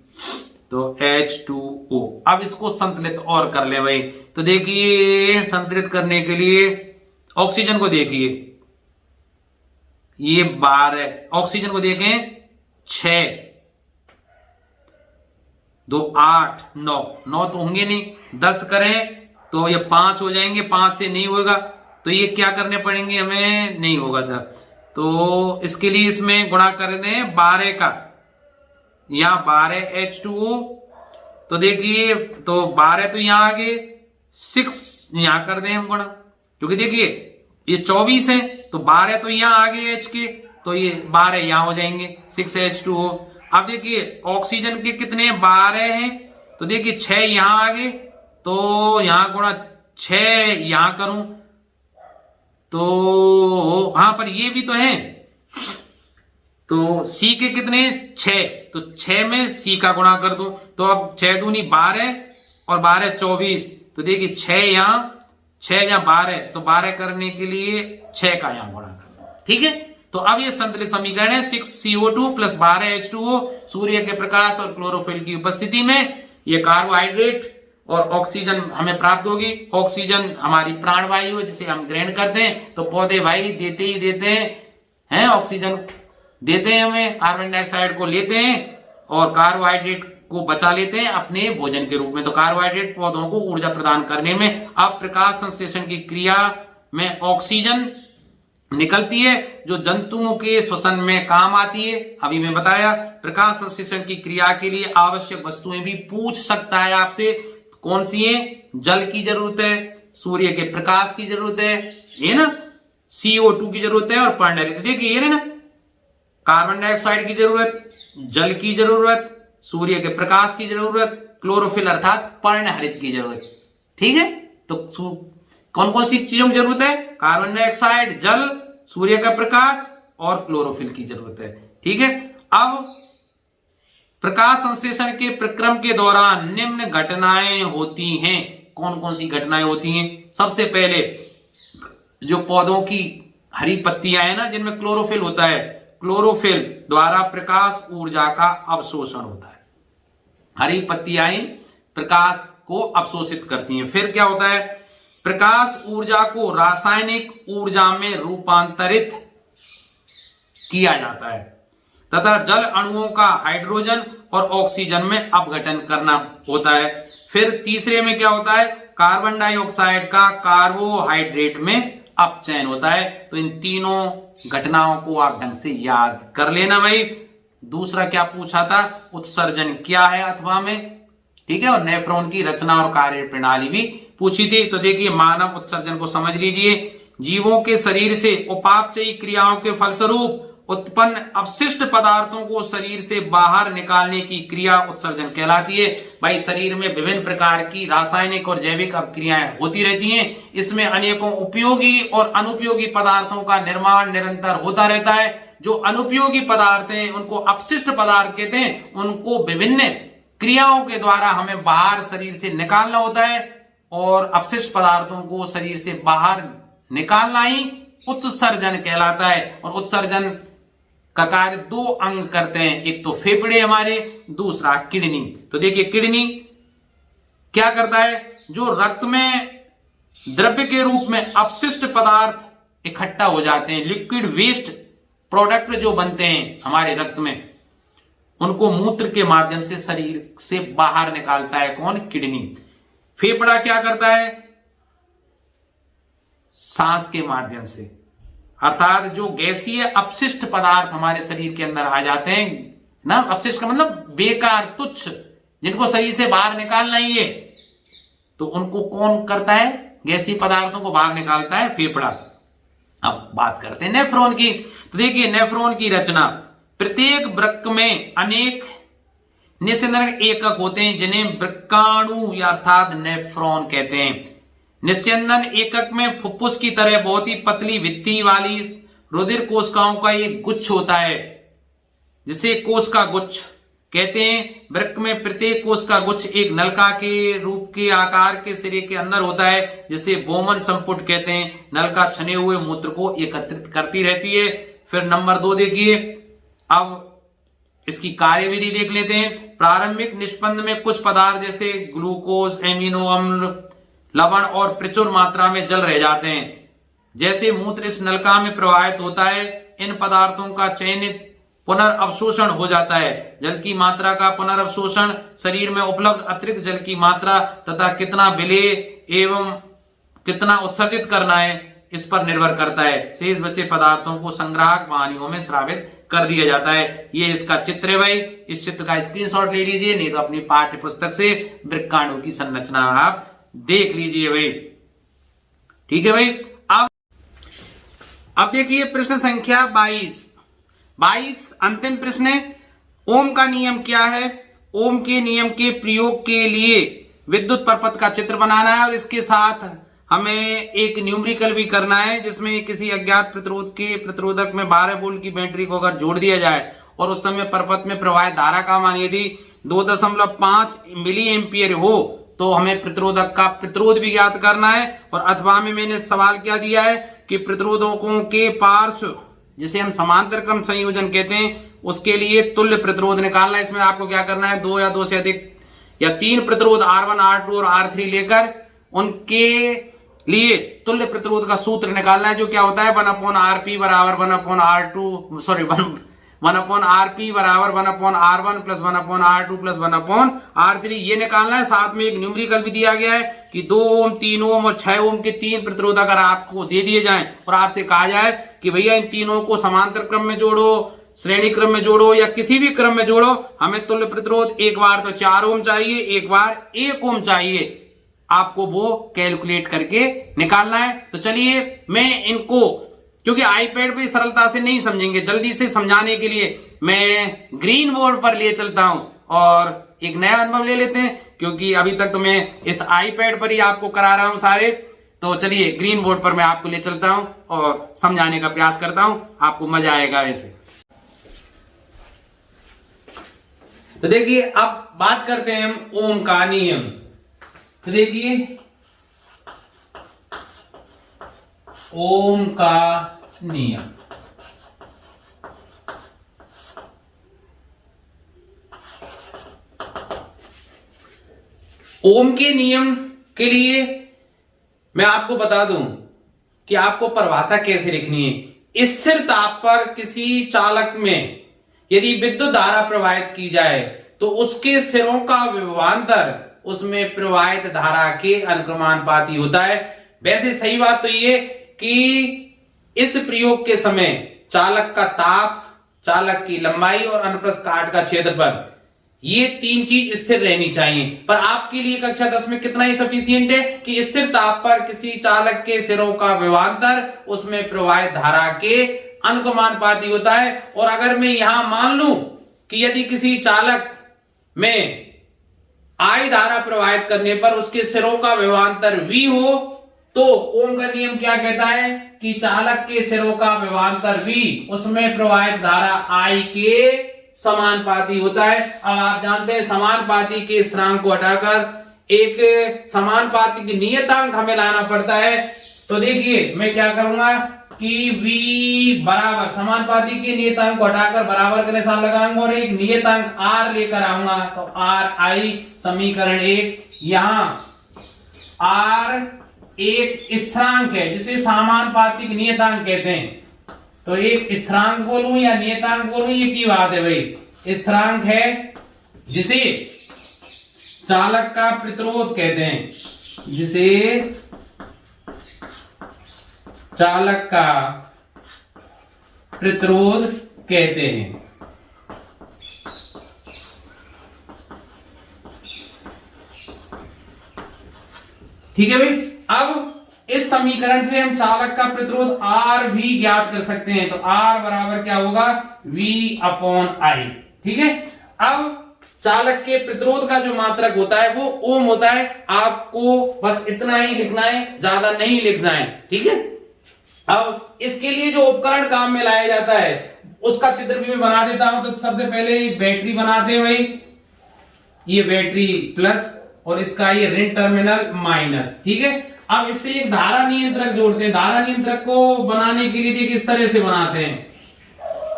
A: तो H2O। अब इसको संतुलित और कर ले भाई। तो देखिए, संतुलित करने के लिए ऑक्सीजन को देखिए, ये 12, ऑक्सीजन को देखें 6, 2 8 9 तो होंगे नहीं, 10 करें तो ये 5 हो जाएंगे, 5 से नहीं होगा तो ये क्या करने पड़ेंगे हमें? नहीं होगा सर। तो इसके लिए इसमें गुणा कर दें 12 का, यहां 12 H2O। तो देखिए, तो 12 तो यहां आ गए, 6 यहां कर दें हम गुणा, क्योंकि देखिए ये 24 है तो 12 तो यहां आ गए H के, तो ये 12 यहां हो जाएंगे, 6H2O। अब देखिए ऑक्सीजन के कितने? 12 हैं, तो देखिए 6 यहां आ गए, तो यहां गुणा 6 यहां करूं तो हाँ, पर ये भी तो है। तो C के कितने? 6, तो 6 में C का गुणा कर दूं, तो अब 6 दूनी 12 और 12 24। तो देखिए 6 यहां, 6 या 12, तो 12 करने के लिए 6 का यहां गुणा कर दो। ठीक है, तो अब ये संतुलित समीकरण है 6CO2 प्लस 12 H2O। सूर्य के प्रकाश और क्लोरोफिल की उपस्थिति में ये कार्बोहाइड्रेट और ऑक्सीजन हमें प्राप्त होगी। ऑक्सीजन हमारी प्राणवायु है जिसे हम ग्रहण करते हैं, तो पौधे भाई देते ही देते हैं, ऑक्सीजन देते हैं हमें, कार्बन डाइऑक्साइड को लेते हैं और कार्बोहाइड्रेट को बचा लेते हैं अपने भोजन के रूप में। तो कार्बोहाइड्रेट पौधों को ऊर्जा प्रदान करने में। अब प्रकाश संश्लेषण की क्रिया में ऑक्सीजन निकलती है जो जंतुओं के श्वसन में काम आती है। अभी मैं बताया, प्रकाश संश्लेषण की क्रिया के लिए आवश्यक वस्तुएं भी पूछ सकता है आपसे। कौन सी है? जल की जरूरत है, सूर्य के प्रकाश की जरूरत है, ये ना, CO2 की जरूरत है और पर्णहरित। देखिए ये ना, कार्बन डाइऑक्साइड की जरूरत, जल की जरूरत, सूर्य के प्रकाश की जरूरत, क्लोरोफिल अर्थात पर्णहरित की जरूरत। ठीक है, तो कौन कौन सी चीजों की जरूरत है? कार्बन डाइऑक्साइड, जल, सूर्य का प्रकाश और क्लोरोफिल की जरूरत है। ठीक है, अब प्रकाश संश्लेषण के प्रक्रम के दौरान निम्न घटनाएं होती हैं। कौन कौन सी घटनाएं होती हैं? सबसे पहले जो पौधों की हरी पत्तियां हैं ना, जिनमें क्लोरोफिल होता है, क्लोरोफिल द्वारा प्रकाश ऊर्जा का अवशोषण होता है। हरी पत्तियां प्रकाश को अवशोषित करती हैं। फिर क्या होता है? प्रकाश ऊर्जा को रासायनिक ऊर्जा में रूपांतरित किया जाता है तथा जल अणुओं का हाइड्रोजन और ऑक्सीजन में अपघटन करना होता है। फिर तीसरे में क्या होता है? कार्बन डाइऑक्साइड का कार्बोहाइड्रेट में अपचयन होता है। तो इन तीनों घटनाओं को आप ढंग से याद कर लेना भाई। दूसरा क्या पूछा था? उत्सर्जन क्या है अथवा में, ठीक है, और नेफ्रॉन की रचना और कार्य प्रणाली भी पूछी थी। तो देखिए, मानव उत्सर्जन को समझ लीजिए। जीवों के शरीर से उपापचयी क्रियाओं के फलस्वरूप उत्पन्न अपशिष्ट पदार्थों को शरीर से बाहर निकालने की क्रिया उत्सर्जन कहलाती है। भाई शरीर में विभिन्न प्रकार की रासायनिक और जैविक अपक्रियाएं होती रहती हैं। इसमें अनेकों उपयोगी और अनुपयोगी पदार्थों का निर्माण निरंतर होता रहता है। जो अनुपयोगी पदार्थ हैं उनको अपशिष्ट पदार्थ कहते हैं। उनको विभिन्न क्रियाओं के द्वारा हमें बाहर शरीर से निकालना होता है और अपशिष्ट पदार्थों को शरीर से बाहर निकालना ही उत्सर्जन कहलाता है। और उत्सर्जन का कार्य दो अंग करते हैं, एक तो फेफड़े हमारे, दूसरा किडनी। तो देखिए किडनी क्या करता है, जो रक्त में द्रव्य के रूप में अपशिष्ट पदार्थ इकट्ठा हो जाते हैं, लिक्विड वेस्ट प्रोडक्ट जो बनते हैं हमारे रक्त में, उनको मूत्र के माध्यम से शरीर से बाहर निकालता है। कौन? किडनी। फेफड़ा क्या करता है? सांस के माध्यम से, अर्थात जो गैसीय अपशिष्ट पदार्थ हमारे शरीर के अंदर आ जाते हैं ना, अपशिष्ट का मतलब बेकार, तुच्छ, जिनको शरीर से बाहर निकालना ही है, तो उनको कौन करता है? गैसीय पदार्थों को बाहर निकालता है फेफड़ा। अब बात करते हैं नेफ्रॉन की। तो देखिए नेफ्रॉन की रचना, प्रत्येक वृक्क में अनेक निस्यंदन एकक होते हैं जिन्हें वृक्काणु या अर्थात नेफ्रॉन कहते हैं। निस्यंदन एकक में फुफ्फुस की तरह बहुत ही पतली भित्ति वाली रुधिर कोशिकाओं का एक गुच्छ होता है, जिसे कोश का गुच्छ कहते हैं। वृक्क में प्रत्येक कोश का गुच्छ एक नलका के रूप के आकार के सिरे के अंदर होता है, जिसे बोमन संपुट कहते हैं। नलका छने हुए मूत्र को एकत्रित करती रहती है। फिर नंबर 2 देखिए, अब इसकी कार्यविधि देख लेते हैं। प्रारंभिक निष्पंद में कुछ पदार्थ जैसे ग्लूकोज, एमिनो अम्ल, लवण और प्रचुर मात्रा में जल रह जाते हैं। जैसे मूत्र इस नलका में प्रवाहित होता है, इन पदार्थों का चयनित पुनर्अवशोषण हो जाता है। जल की मात्रा का पुनर्अवशोषण शरीर में उपलब्ध अतिरिक्त जल की मात्रा तथा कितना विलेय एवं कितना उत्सर्जित करना है इस पर निर्भर करता है। शेष बचे पदार्थों को संग्राहक वाहिनियों में स्रावित कर दिया जाता है। ये इसका चित्र है भाई, इस चित्र का स्क्रीनशॉट ले लीजिए, नहीं तो अपनी पाठ्य पुस्तक से वृक्काणु की संरचना आप देख लीजिए भाई। ठीक है भाई। अब देखिए प्रश्न संख्या 22 अंतिम प्रश्न है। ओम का नियम क्या है? ओम के नियम के प्रयोग के लिए विद्युत परपथ का चित्र बनाना है और इसके साथ हमें एक न्यूमेरिकल भी करना है, जिसमें किसी अज्ञात प्रतिरोध के प्रतिरोधक में 12 वोल्ट की बैटरी को अगर जोड़ दिया जाए और उस समय परपथ में प्रवाहित धारा का मान यदि 2.5 मिली एम्पियर हो तो हमें प्रतिरोधक का प्रतिरोध भी ज्ञात करना है। और अथवा में मैंने सवाल क्या दिया है कि प्रतिरोधकों के पार्श्व, जिसे हम समांतर क्रम संयोजन कहते हैं, उसके लिए तुल्य प्रतिरोध निकालना है। इसमें आपको क्या करना है, 2 या 2 से अधिक या 3 प्रतिरोध R1, R2 और R3 लेकर उनके लिए तुल्य प्रतिरोध का सूत्र निकालना है, जो क्या होता है 1/Rp बराबर 1/R2 सॉरी 1/Rp बराबर 1/R1 plus 1/R2 plus 1/R3 ये निकालना है। साथ में एक न्यूमेरिकल भी दिया गया है कि 2 ओम, 3 ओम और 6 ओम के 3 प्रतिरोध अगर आपको दे दिए जाएं और आपसे कहा जाए कि भैया इन तीनों को समांतर क्रम में जोड़ो, श्रेणी क्रम में जोड़ो या किसी भी क्रम में जोड़ो, हमें तुल्य प्रतिरोध एक बार तो 4 ओम चाहिए, एक बार 1 ओम चाहिए, आपको वो कैलकुलेट करके निकालना है। तो चलिए मैं इनको, क्योंकि आईपैड पे सरलता से नहीं समझेंगे, जल्दी से समझाने के लिए मैं ग्रीन बोर्ड पर ले चलता हूं और एक नया अनुभव ले लेते हैं, क्योंकि अभी तक तो मैं इस आईपैड पर ही आपको करा रहा हूं सारे। तो चलिए ग्रीन बोर्ड पर मैं आपको ले चलता हूं और समझाने का प्रयास करता हूं, आपको मजा आएगा वैसे। तो देखिए अब बात करते हैं हम ओम का नियम। तो देखिए ओम का नियम, ओम के नियम के लिए मैं आपको बता दूं कि आपको परिभाषा कैसे लिखनी है। स्थिर ताप पर किसी चालक में यदि विद्युत धारा प्रवाहित की जाए तो उसके सिरों का विभवांतर उसमें प्रवाहित धारा के अनुक्रमानुपाती होता है। वैसे सही बात तो ये कि इस प्रयोग के समय चालक का ताप, चालक की लंबाई और अनुप्रस्थ काट का क्षेत्रफल, ये 3 चीज स्थिर रहनी चाहिए। पर आपके लिए कक्षा 10 में कितना ही सफिशियंट है कि स्थिर ताप पर किसी चालक के सिरों का विभवांतर उसमें प्रवाहित धारा के अनुकमानुपाती होता है। और अगर मैं यहां मान लूं कि यदि किसी चालक में I धारा प्रवाहित करने पर उसके सिरों का विभवांतर V हो, तो ओम का नियम क्या कहता है कि चालक के सिरों का विभवांतर V उसमें प्रवाहित धारा I के समानुपाती होता है। अब आप जानते हैं समानुपाती के स्थिरांक को हटाकर एक समानुपाती की नियतांक हमें लाना पड़ता है। तो देखिए मैं क्या करूंगा कि V बराबर समानुपाती के नियतांक को हटाकर बराबर का निशान लगाऊंगा और एक नियतांक R लेकर आऊंगा। तो RI समीकरण 1, यहां R एक स्थिरांक है जिसे समानुपातिक नियतांक कहते हैं। तो एक स्थिरांक बोलूं या नियतांक बोलूं, ये की बात है भाई, स्थिरांक है जिसे चालक का प्रतिरोध कहते हैं, जिसे चालक का प्रतिरोध कहते हैं। ठीक है भाई। अब इस समीकरण से हम चालक का प्रतिरोध R भी ज्ञात कर सकते हैं। तो R बराबर क्या होगा, V/I। ठीक है। अब चालक के प्रतिरोध का जो मात्रक होता है वो ओम होता है। आपको बस इतना ही लिखना है, ज्यादा नहीं लिखना है। ठीक है। अब इसके लिए जो उपकरण काम में लाया जाता है उसका चित्र भी मैं बना देता हूं। तो सबसे पहले बैटरी बनाते हैं भाई, ये बैटरी प्लस और इसका ये ऋण टर्मिनल माइनस। ठीक है। अब इससे एक धारा नियंत्रक जोड़ते हैं। धारा नियंत्रक को बनाने के लिए देखिए किस तरह से बनाते हैं।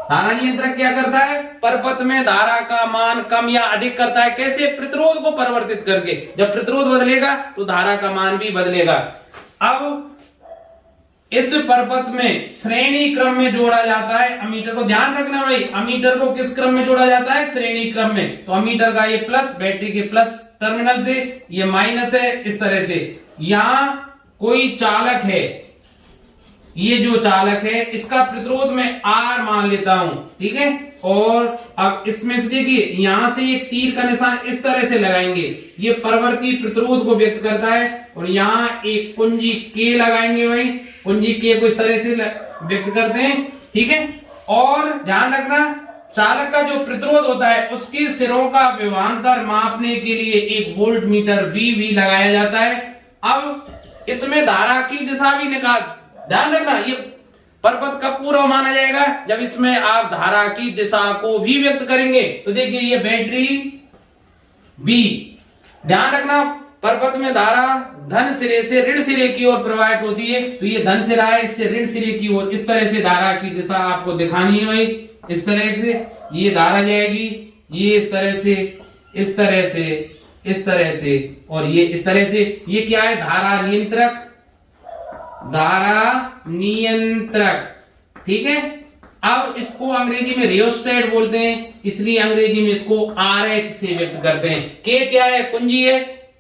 A: धारा नियंत्रक क्या करता है, परपथ में धारा का मान कम या अधिक करता है। कैसे, प्रतिरोध को परिवर्तित करके। जब प्रतिरोध बदलेगा तो धारा का मान भी बदलेगा। अब इस परपथ में श्रेणी क्रम में जोड़ा जाता है अमीटर को। ध्यान रखना भाई, अमीटर को किस क्रम में जोड़ा जाता है, श्रेणी क्रम में। तो अमीटर का ये प्लस, बैटरी के प्लस टर्मिनल से, ये माइनस है, इस तरह से। यहां कोई चालक है, ये जो चालक है इसका प्रतिरोध मैं R मान लेता हूं। ठीक है। और अब इसमें से देखिए यहां से एक तीर का निशान इस तरह से लगाएंगे, ये परवर्ती प्रतिरोध को व्यक्त करता है। और यहां एक कुंजी K लगाएंगे भाई, कुंजी K को इस तरह से व्यक्त करते हैं। ठीक है। और ध्यान रखना, चालक का जो प्रतिरोध होता है उसके सिरों का विभवांतर मापने के लिए एक वोल्ट मीटर भी लगाया जाता है। अब इसमें धारा की दिशा भी निकाल, ध्यान रखना, ये परपथ कब पूरा माना जाएगा, जब इसमें आप धारा की दिशा को भी व्यक्त करेंगे। तो देखिए ये बैटरी बी, ध्यान रखना परपथ में धारा धन सिरे से ऋण सिरे की ओर प्रवाहित होती है। तो ये धन सिरा है, इससे ऋण सिरे की ओर इस तरह से धारा की दिशा आपको दिखानी है भाई। इस तरह से ये धारा जाएगी, ये इस तरह से, इस तरह से, इस तरह से, और ये इस तरह से। ये क्या है, धारा नियंत्रक, धारा नियंत्रक। ठीक है। अब इसको अंग्रेजी में रियोस्टेट बोलते हैं, इसलिए अंग्रेजी में इसको RH से व्यक्त करते हैं। K क्या है, कुंजी है,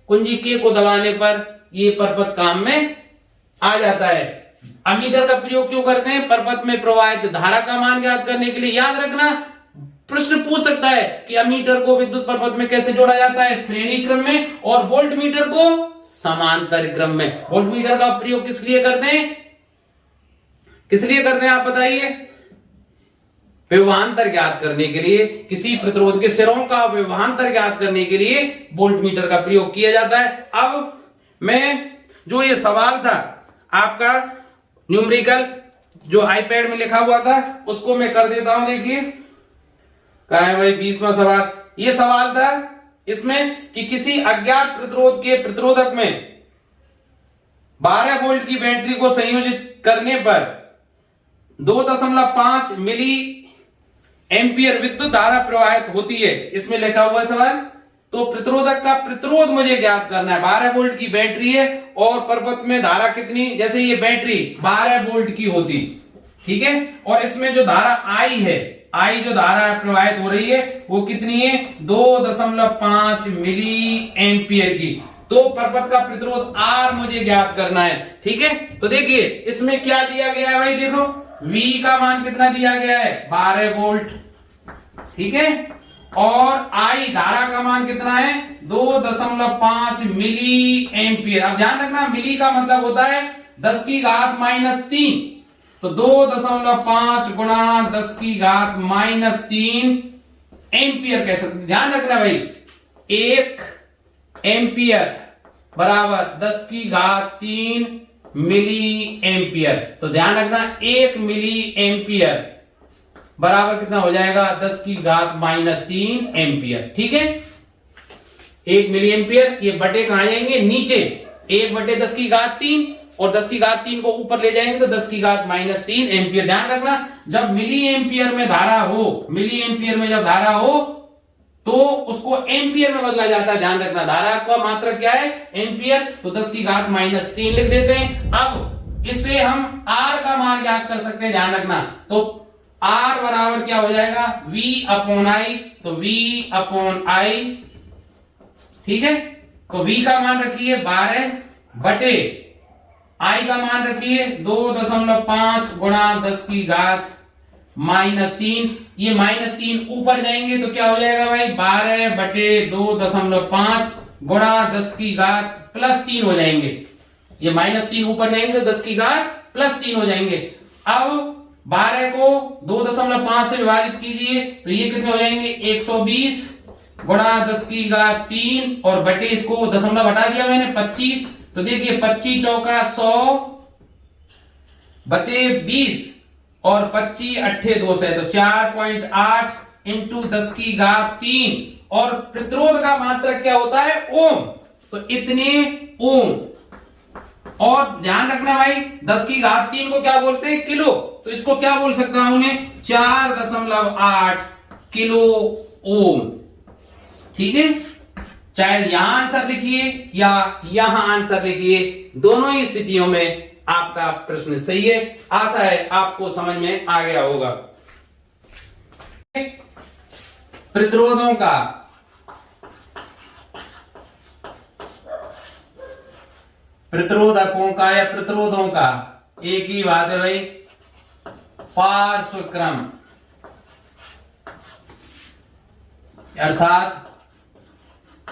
A: कुंजी K को दबाने पर ये परपथ काम में आ जाता है। अमीटर का प्रयोग क्यों करते हैं, परपथ में प्रवाहित धारा का मान ज्ञात करने के लिए। याद रखना, प्रश्न पूछ सकता है कि अमीटर को विद्युत परपथ में कैसे जोड़ा जाता है, श्रेणी क्रम में, और वोल्ट मीटर को समांतर क्रम में। वोल्ट मीटर का प्रयोग किस लिए करते हैं, किस लिए करते हैं आप बताइए, विभवांतर ज्ञात करने के लिए। किसी प्रतिरोध के सिरों का विभवांतर ज्ञात करने के लिए वोल्ट मीटर का प्रयोग किया जाता है। अब मैं जो ये सवाल था आपका न्यूमेरिकल जो आईपैड में लिखा हुआ था उसको मैं कर देता हूं। देखिए कहा है भाई 20वां सवाल, ये सवाल था इसमें कि किसी अज्ञात प्रतिरोध के प्रतिरोधक में 12 वोल्ट की बैटरी को संयोजित करने पर 2.5 मिली एम्पियर विद्युत धारा प्रवाहित होती है। इसमें लिखा हुआ सवाल, तो प्रतिरोधक का प्रतिरोध मुझे ज्ञात करना है। 12 वोल्ट की बैटरी है और परपथ में धारा कितनी, जैसे ये बैटरी 12 वोल्ट की होती, ठीक है, और इसमें जो धारा आई है, आई जो धारा प्रवाहित हो रही है वो कितनी है, 2.5 मिली एम्पियर की। तो परपथ का प्रतिरोध R मुझे ज्ञात करना है। ठीक है। तो देखिए इसमें क्या दिया गया है भाई, देखो V का मान कितना दिया गया है, 12 वोल्ट, ठीक है, और I धारा का मान कितना है, 2.5 मिली एम्पियर। अब ध्यान रखना, मिली का मतलब होता है 10 की घात -3, तो 2.5 गुणा 10 की घात -3 एम्पियर कह सकते हैं। ध्यान रखना भाई, 1 एम्पियर बराबर 10 की घात 3 मिली एम्पियर। तो ध्यान रखना 1 मिली एम्पियर बराबर कितना हो जाएगा, 10 की घात -3 एम्पियर। ठीक है, 1 मिली एम्पियर, ये बटे कहां जाएंगे, नीचे, 1 बटे 10 की घात 3 और 10 की घात 3 को ऊपर ले जाएंगे तो 10 की घात -3 एम्पियर। ध्यान रखना जब मिली एम्पियर में धारा हो, मिली एम्पियर में जब धारा हो तो उसको एम्पियर में बदला जाता है। ध्यान रखना धारा का मात्रक क्या है, एम्पियर, तो 10 की घात -3 लिख देते हैं। अब इससे हम R का मान ज्ञात कर सकते हैं। ध्यान रखना, तो R बराबर क्या हो जाएगा, V/I, तो V/I, ठीक है। तो V का मान रखिए 12 बटे I का मान रखिए 2.5 गुणा 10 की घात -3। ये -3 ऊपर जाएंगे तो क्या हो जाएगा भाई, 12 बटे 2.5 गुणा 10 की घात +3 हो जाएंगे। ये -3 ऊपर जाएंगे तो 10 की घात +3 हो जाएंगे। अब 12 को 2.5 से विभाजित कीजिए तो ये कितने हो जाएंगे, 120 गुणा 10 की घात 3 और बटे इसको दशमलव हटा दिया मैंने 25। तो देखिए 25 चौका 100 बचे 20 और 25 अट्ठे 2 से, तो 4.8 इंटू 10 की घात 3 और प्रतिरोध का मात्रक क्या होता है, ओम, तो इतने ओम। और ध्यान रखना भाई 10 की घात 3 को क्या बोलते हैं, किलो, तो इसको क्या बोल सकता हूं मैं, 4.8 किलो ओम। ठीक है, चाहे यहां आंसर लिखिए या यहां आंसर लिखिए, दोनों ही स्थितियों में आपका प्रश्न सही है। आशा है आपको समझ में आ गया होगा। प्रतिरोधों का प्रतिरोधकों का या प्रतिरोधों का एक ही बात है भाई, पार्श्व क्रम, अर्थात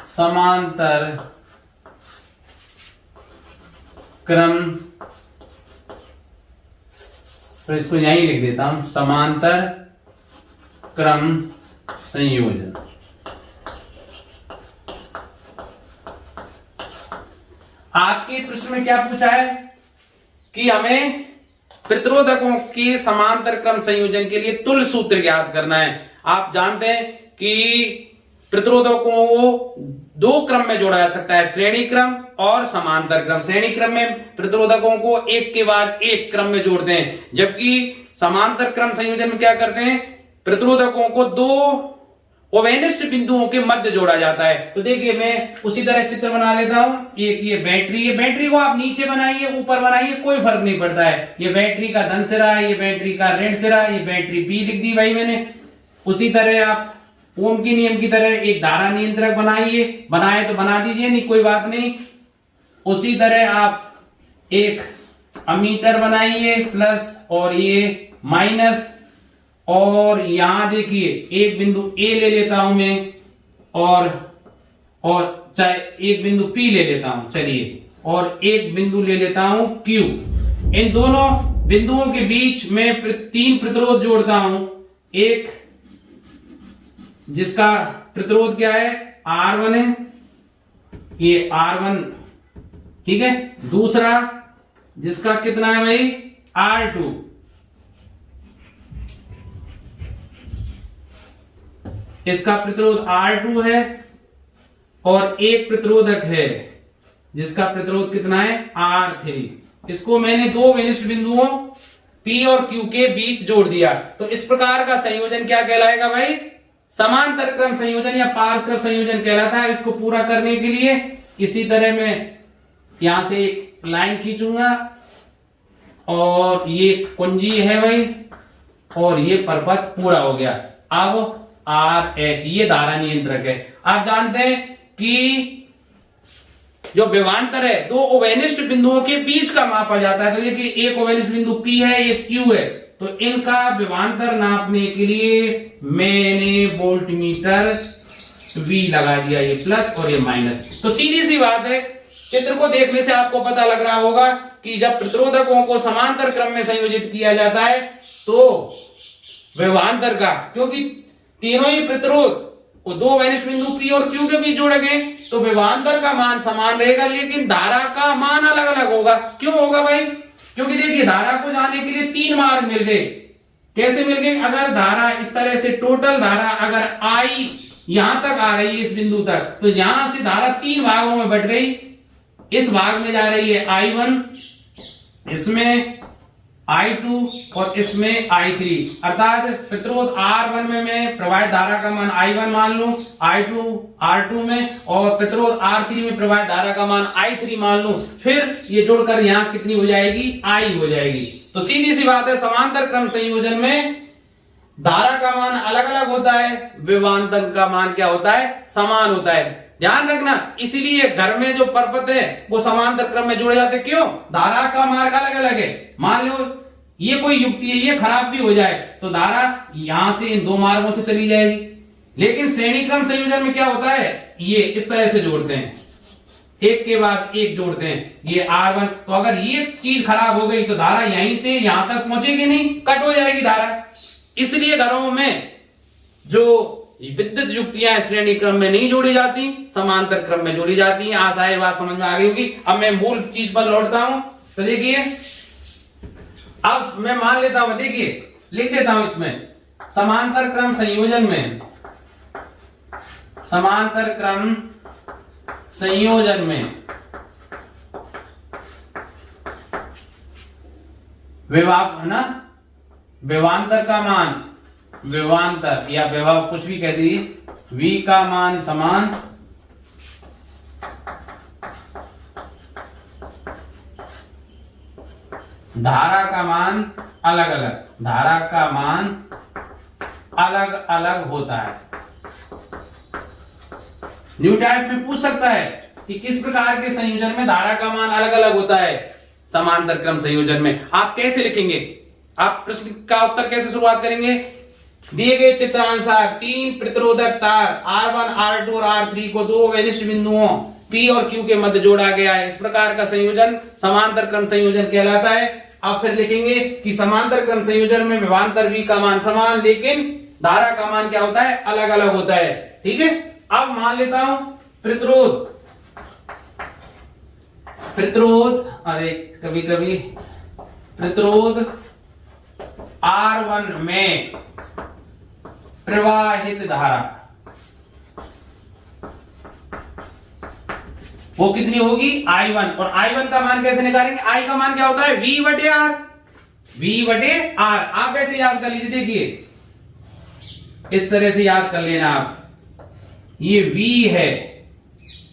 A: समांतर क्रम, तो इसको यहीं लिख देता हूं, समांतर क्रम संयोजन। आपके प्रश्न में क्या पूछा है कि हमें प्रतिरोधकों के समांतर क्रम संयोजन के लिए तुल्य सूत्र ज्ञात करना है। आप जानते हैं कि प्रतिरोधकों को 2 क्रम में जोड़ा जा सकता है, श्रेणी क्रम और समांतर क्रम। श्रेणी क्रम में प्रतिरोधकों को एक के बाद एक क्रम में जोड़ते हैं, जबकि समांतर क्रम संयोजन में क्या करते हैं, प्रतिरोधकों को 2 ओवेनिष्ठ बिंदुओं के मध्य जोड़ा जाता है। तो देखिए मैं उसी तरह चित्र बना लेता हूं। एक ये बैटरी है, बैटरी को आप नीचे बनाइए ऊपर बनाइए कोई फर्क नहीं पड़ता है। ये बैटरी का धन सिरा है, ये बैटरी का ऋण सिरा, ये बैटरी बी लिख दी भाई मैंने। उसी तरह आप ओम के नियम की तरह एक धारा नियंत्रक बनाइए, बनाए तो बना दीजिए, नहीं कोई बात नहीं। उसी तरह आप एक अमीटर बनाइए प्लस और ये माइनस, और यहां देखिए एक बिंदु ए ले लेता हूं मैं और चाहे एक बिंदु पी ले लेता हूं, चलिए, और एक बिंदु ले लेता हूं क्यू। इन दोनों बिंदुओं के बीच में 3 प्रतिरोध जोड़ता हूं। एक जिसका प्रतिरोध क्या है, R1 है, ये R1, ठीक है। दूसरा जिसका कितना है भाई, R2, इसका प्रतिरोध R2 है, और एक प्रतिरोधक है जिसका प्रतिरोध कितना है, R3। इसको मैंने 2 विनिष्ट बिंदुओं P और Q के बीच जोड़ दिया। तो इस प्रकार का संयोजन क्या कहलाएगा भाई, समांतर क्रम संयोजन या पार्श्व क्रम संयोजन कहलाता है। इसको पूरा करने के लिए इसी तरह मैं यहां से एक लाइन खींचूंगा, और ये कुंजी है भाई, और ये परपथ पूरा हो गया। अब RH ये धारा नियंत्रक है। आप जानते हैं कि जो विभवांतर है 2 ओवेनिष्ठ बिंदुओं के बीच का मापा जाता है। तो देखिए एक ओवेनिष्ठ बिंदु P है, ये Q है, तो इनका विभवांतर नापने के लिए मैंने वोल्टमीटर V लगा दिया, ये प्लस और ये माइनस। तो सीधी सी बात है,
B: चित्र को देखने से आपको पता लग रहा होगा कि जब प्रतिरोधकों को समांतर क्रम में संयोजित किया जाता है तो विभवांतर का, क्योंकि तीनों ही प्रतिरोध वो दो वैनिष्ठ बिंदु P और Q के बीच जोड़े गए तो विभवांतर का मान समान रहेगा, लेकिन धारा का मान अलग अलग होगा। क्यों होगा भाई? क्योंकि देखिए धारा को जाने के लिए 3 मार्ग मिल गए। कैसे मिल गए? अगर धारा इस तरह से, टोटल धारा अगर I यहां तक आ रही है इस बिंदु तक, तो यहां से धारा 3 भागों में बट गई। इस भाग में जा रही है I1, इसमें I2 और इसमें I3, अर्थात प्रतिरोध R1 में मैं प्रवाहित धारा का मान I1 मान लूं, I2 R2 में, और प्रतिरोध R3 में प्रवाहित धारा का मान I3 मान लूं, फिर ये जोड़कर यहां कितनी हो जाएगी? I हो जाएगी। तो सीधी सी बात है, समांतर क्रम संयोजन में धारा का मान अलग अलग होता है, विभवांतर का मान क्या होता है? समान होता है। ध्यान रखना, इसीलिए घर में जो परपथ है वो समांतर क्रम में जोड़े जाते। क्यों? धारा का मार्ग अलग अलग है। मान लो ये कोई युक्ति है, ये खराब भी हो जाए तो धारा यहां से इन 2 मार्गों से चली जाएगी, लेकिन श्रेणी क्रम संयोजन में क्या होता है? ये इस तरह से जोड़ते हैं, एक के बाद एक जोड़ते हैं, ये R1। तो अगर ये चीज खराब हो गई तो धारा यहीं से यहां तक पहुंचेगी नहीं, कट हो जाएगी धारा। इसलिए घरों में जो विद्युत युक्तियां श्रेणी क्रम में नहीं जोड़ी जाती, समांतर क्रम में जोड़ी जाती हैं। आशा है बात समझ में आ गई होगी। अब मैं मूल चीज पर लौटता हूं, तो देखिए अब मैं मान लेता हूं, देखिए लिख देता हूं इसमें, समांतर क्रम संयोजन में, समांतर क्रम संयोजन में विभवांतर का मान, विभवांतर या विभव कुछ भी कह दीजिए, V का मान समान, धारा का मान अलग अलग, धारा का मान अलग अलग होता है। न्यू टाइप में पूछ सकता है कि किस प्रकार के संयोजन में धारा का मान अलग अलग होता है। समांतर क्रम संयोजन में आप कैसे लिखेंगे? आप प्रश्न का उत्तर कैसे शुरुआत करेंगे? दिए गए चित्रानुसार 3 प्रतिरोधक तार R1, R2 और R3 को 2 वैनिष्ठ बिंदुओं P और Q के मध्य जोड़ा गया है। इस प्रकार का संयोजन समांतर क्रम संयोजन कहलाता है। अब फिर लिखेंगे कि समांतर क्रम संयोजन में विभवांतर V का मान समान, लेकिन धारा का मान क्या होता है? अलग अलग होता है। ठीक है, अब मान लेता हूं प्रतिरोध, अरे कभी कभी प्रतिरोध R1 में प्रवाहित धारा वो कितनी होगी? I1। और I1 का मान कैसे निकालेंगे? I का मान क्या होता है? V बटे R, V बटे R। आप ऐसे याद कर लीजिए, देखिए इस तरह से याद कर लेना आप, ये V है,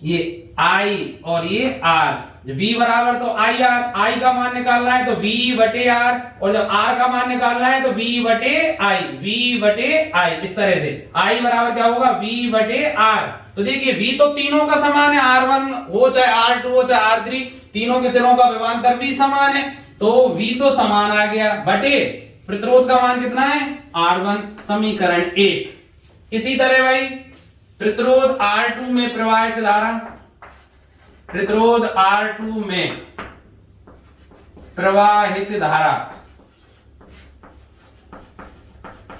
B: ये I और ये R। जब V बराबर तो I का मान निकालना है तो V बटे R, और जब R का मान निकालना है तो V बटे I। इस तरह से I बराबर क्या होगा? V बटे R। तो देखिए V तो तीनों का समान है, R1 हो चाहे R2 हो चाहे R3, तीनों के सिरों का विभवांतर भी समान है, तो V तो समान आ गया, बटे प्रतिरोध का मान कितना है? R1, समीकरण 1। इसी तरह भाई प्रतिरोध R2 में प्रवाहित धारा, प्रतिरोध R2 में प्रवाहित धारा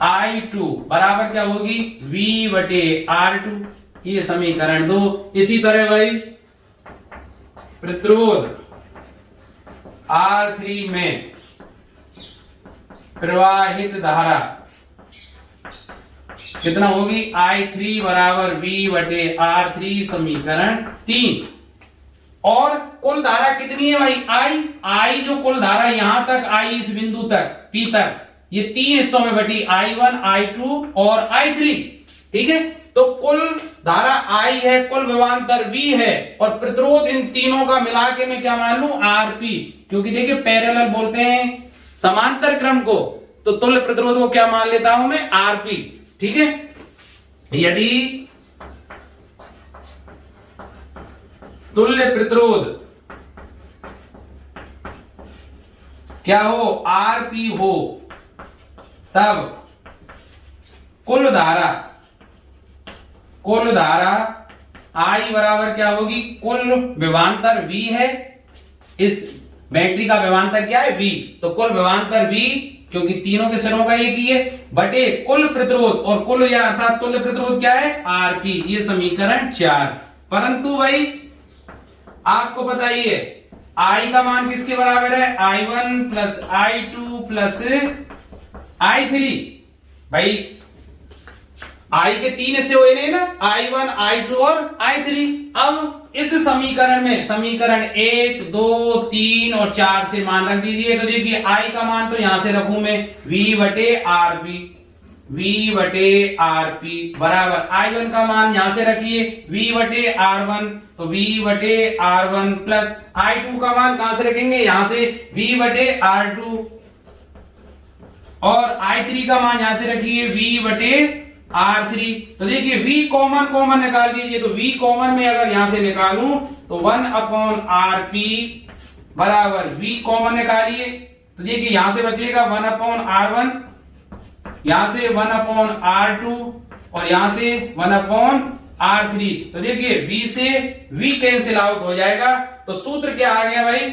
B: I2 बराबर क्या होगी? V बटे R2, ये समीकरण 2। इसी तरह भाई प्रतिरोध R3 में प्रवाहित धारा कितना होगी? I3 बराबर V बटे R3, समीकरण 3। और कुल धारा कितनी है भाई? I जो कुल धारा यहां तक आई, इस बिंदु तक P तक, ये 3 हिस्सों में बटी, I1, I2 और I3। ठीक है, तो कुल धारा I है, कुल विभवांतर V है, और प्रतिरोध इन तीनों का मिला के मैं क्या मान लूं? RP। क्योंकि देखिए पैरेलल बोलते हैं समांतर क्रम को, तो तुल्य प्रतिरोध को क्या मान लेता हूं मैं? RP। ठीक है, यदि तुल्य प्रतिरोध क्या हो? RP हो, तब कुल धारा
A: I बराबर क्या होगी, कुल विभवांतर V है, इस बैटरी का विभवांतर क्या है V, तो कुल विभवांतर V क्योंकि तीनों के सिरों का एक ही है बटे कुल प्रतिरोध, और कुल या अर्थात तुल्य प्रतिरोध क्या है Rp, ये समीकरण 4। परंतु भाई आपको बताइए I का मान किसके बराबर है, I1 plus I2 plus I3। भाई I के 3 हिस्से हुए नहीं ना, I1 I2 और I3। अब इस समीकरण में समीकरण 1 2 3 और 4 से मान रख दीजिए। तो देखिए I का मान तो यहां से रखूं मैं V बटे RP, V बटे RP बराबर I1 का मान यहां से रखिए V बटे R1, तो V बटे R1 प्लस I2 का मान कहां से रखेंगे, यहां से V बटे R2, और I3 का मान यहां से रखिए V बटे R3। तो देखिए V कॉमन निकाल दीजिए, तो V कॉमन में अगर यहां से निकालूं तो 1 अपॉन RP बराबर V कॉमन निकालिए, तो देखिए यहां से बचेगा 1 अपॉन R1, यहां से 1 अपॉन R2 और यहां से 1 अपॉन R3। तो देखिए V से V कैंसिल आउट हो जाएगा। तो सूत्र क्या आ गया भाई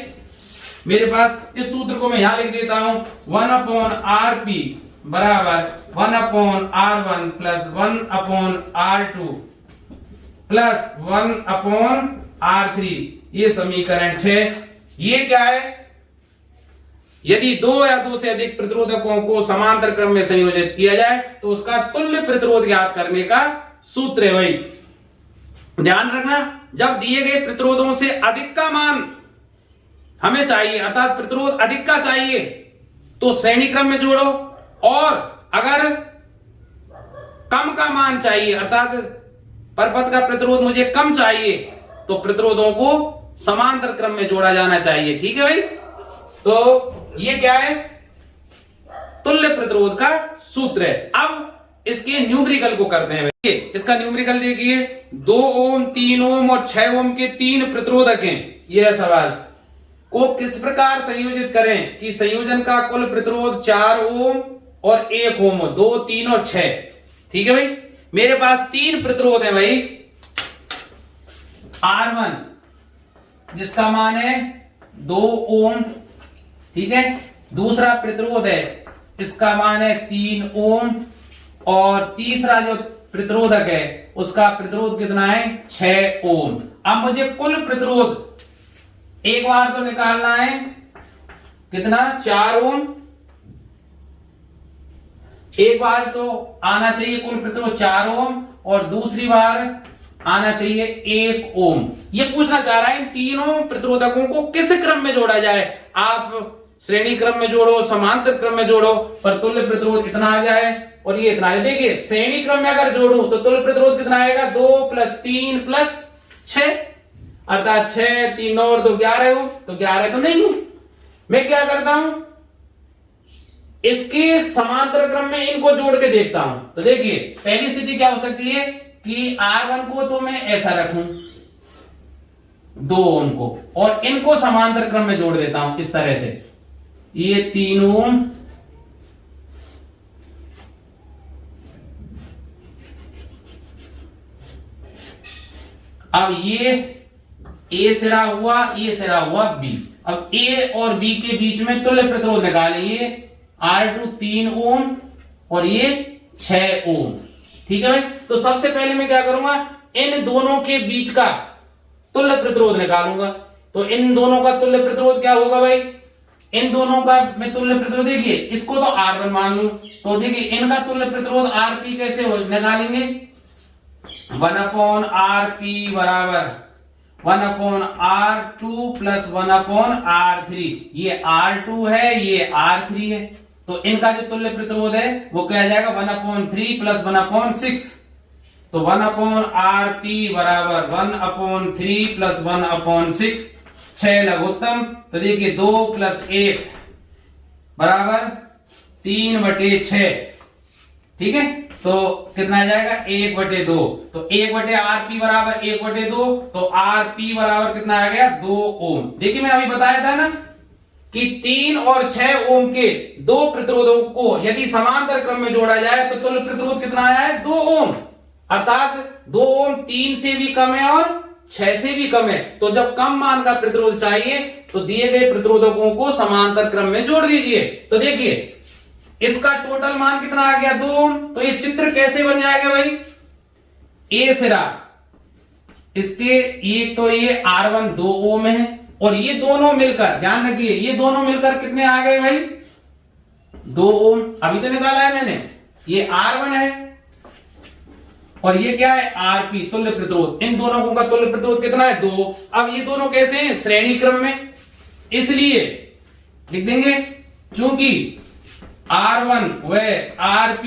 A: मेरे पास, इस सूत्र को मैं यहां लिख देता हूं 1 अपॉन RP बराबर 1 upon R1 plus 1 upon R2 plus 1 upon R3, ये समीकरण 6। ये क्या है, यदि दो या दो से अधिक प्रतिरोधकों को समांतर क्रम में संयोजित किया जाए तो उसका तुल्य प्रतिरोध ज्ञात करने का सूत्र है। भाई ध्यान रखना, जब दिए गए प्रतिरोधों से अधिक का मान हमें चाहिए, अर्थात प्रतिरोध अधिक का चाहिए, तो श्रेणी क्रम में जोड़ो, और अगर कम का मान चाहिए अर्थात परपथ का प्रतिरोध मुझे कम चाहिए, तो प्रतिरोधों को समांतर क्रम में जोड़ा जाना चाहिए। ठीक है भाई, तो ये क्या है, तुल्य प्रतिरोध का सूत्र है। अब इसके न्यूमेरिकल को करते हैं। इसका न्यूमेरिकल देखिए, 2 ओम 3 ओम और 6 ओम के 3 प्रतिरोधक हैं। यह है सवाल, को किस प्रकार संयोजित करें कि संयोजन का कुल प्रतिरोध 4 ओम और 1 ओम हो, 2 3 और 6। ठीक है भाई, मेरे पास 3 प्रतिरोध है भाई, R1 जिसका मान है 2 ओम, ठीक है, दूसरा प्रतिरोध है इसका मान है 3 ओम, और तीसरा जो प्रतिरोधक है उसका प्रतिरोध कितना है 6 ओम। अब मुझे कुल प्रतिरोध एक बार तो निकालना है, कितना 4 ओम, एक बार तो आना चाहिए कुल प्रतिरोध 4 ओम, और दूसरी बार आना चाहिए 1 ओम। ये पूछना चाह रहा है इन तीनों प्रतिरोधकों को किस क्रम में जोड़ा जाए, आप श्रेणी क्रम में जोड़ो, समांतर क्रम में जोड़ो, पर तुल्य प्रतिरोध इतना आ जाए और ये इतना आ जाए। देखिए श्रेणी क्रम में अगर जोड़ूं तो तुल्य प्रतिरोध कितना आएगा, 2 + 3 + 6, अर्थात 6 3 और 2 11 हो, तो 11 तो नहीं हूं। मैं क्या करता हूं, इसके समांतर क्रम में इनको जोड़ के देखता हूं। तो देखिए पहली स्थिति क्या हो सकती है कि R1 को तो मैं ऐसा रखूं 2 ओम को, और इनको समांतर क्रम में जोड़ देता हूं इस तरह से, ये 3 ओम, अब ये A सिरा हुआ, ये सिरा हुआ B। अब A और B के बीच में तुल्य प्रतिरोध निकालें, ये R2 3 ओम और ये 6 ओम। ठीक है भाई, तो सबसे पहले मैं क्या करूंगा, इन दोनों के बीच का तुल्य प्रतिरोध निकालूंगा। तो इन दोनों का तुल्य प्रतिरोध क्या होगा भाई, इन दोनों का मैं तुल्य प्रतिरोध, देखिए इसको तो R1 मान लूं, तो देखिए इनका तुल्य प्रतिरोध RP कैसे निकालेंगे, 1/RP बराबर 1/R2 प्लस 1/R3। ये R2 है, ये R3 है, तो इनका जो तुल्य प्रतिरोध है वो क्या आ जाएगा 1/3 प्लस 1/6। तो 1/RP बराबर 1/3 प्लस 1/6, 6 लघुत्तम। तो देखिए 2 + 1 बराबर 3/6। ठीक है, तो कितना आ जाएगा 1/2। तो 1/RP बराबर 1/2, तो RP बराबर कितना आ गया 2 ओम। देखिए मैं अभी बताया था ना कि 3 और 6 ओम के दो प्रतिरोधों को यदि समांतर क्रम में जोड़ा जाए तो तुल्य प्रतिरोध कितना आया है 2 ओम।
B: अर्थात 2 ओम 3 से भी कम है और 6 से भी कम है। तो जब कम मान का प्रतिरोध चाहिए तो दिए गए प्रतिरोधकों को समांतर क्रम में जोड़ दीजिए। तो देखिए इसका टोटल मान कितना आ गया 2 ओम। तो ये चित्र कैसे बन जाएगा भाई, ए सिरा इसके ये तो ये R1 2 ओम है और ये दोनों मिलकर, ध्यान रखिए ये दोनों मिलकर कितने आ गए भाई 2 ओम। अभी तो निकाला है मैंने, ये R1 है और ये क्या है RP तुल्य प्रतिरोध। इन दोनों का तुल्य प्रतिरोध कितना है 2। अब ये दोनों कैसे हैं श्रेणी क्रम में, इसलिए लिख देंगे क्योंकि R1 व RP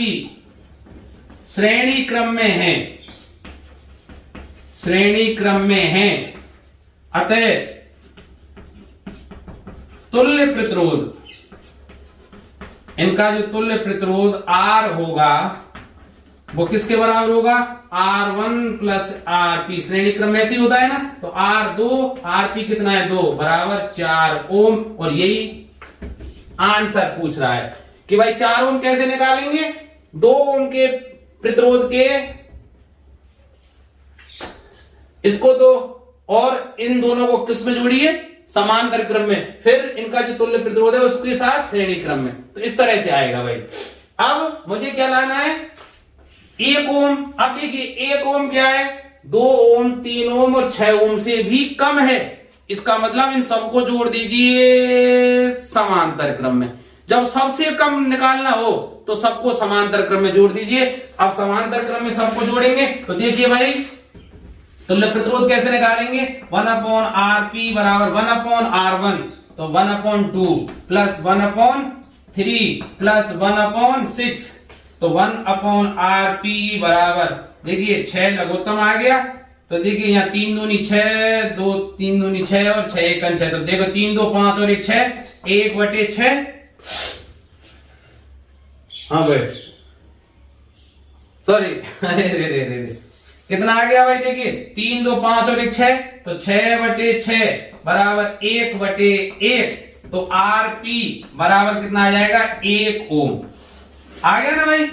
B: श्रेणी क्रम में है, श्रेणी क्रम में है, अतः तुल्य प्रतिरोध, इनका जो तुल्य प्रतिरोध R होगा वो किसके बराबर होगा R1 प्लस RP। श्रेणी क्रम में ऐसे ही होता है ना। तो R2 RP कितना है 2 बराबर 4 ओम। और यही आंसर पूछ रहा है कि भाई 4 ओम कैसे निकालेंगे, 2 ओम के प्रतिरोध के इसको तो और इन दोनों को किस में जोड़िए समांतर क्रम में, फिर इनका जो तुल्य प्रतिरोध है उसके साथ श्रेणी क्रम में। तो इस तरह से आएगा भाई। अब मुझे क्या लाना है 1 ओम। अब देखिए 1 ओम क्या है 2 ओम 3 ओम और 6 ओम से भी कम है। इसका मतलब इन सबको जोड़ दीजिए समांतर क्रम में। जब सबसे कम निकालना हो तो सबको समांतर क्रम में जोड़ दीजिए। अब समांतर क्रम में सबको जोड़ेंगे तो देखिए भाई तुल्य प्रतिरोध कैसे निकालेंगे 1/RP बराबर 1/R1। तो 1/2 प्लस 1/3 प्लस 1/6। तो 1/RP बराबर देखिए 6 लघुत्तम आ गया। तो देखिए यहाँ 3 दूनी 6, 2 3 दूनी 6 और 6 1 6। तो देखो 3 2 5 और 1 6, 1/6। हाँ भाई सॉरी अरे कितना आ गया भाई देखिए 3 2 5 और 1 6। तो 6/6 बराबर 1/1। तो RP बराबर कितना आ जाएगा 1 ओम। आ गया ना भाई।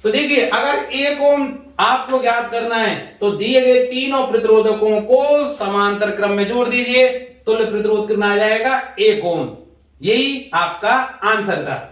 B: तो देखिए अगर 1 ओम आपको ज्ञात करना है तो दिए गए तीनों प्रतिरोधकों को समांतर क्रम में जोड़ दीजिए। तुल्य प्रतिरोध कितना आ जाएगा 1 ओम। यही आपका आंसर था।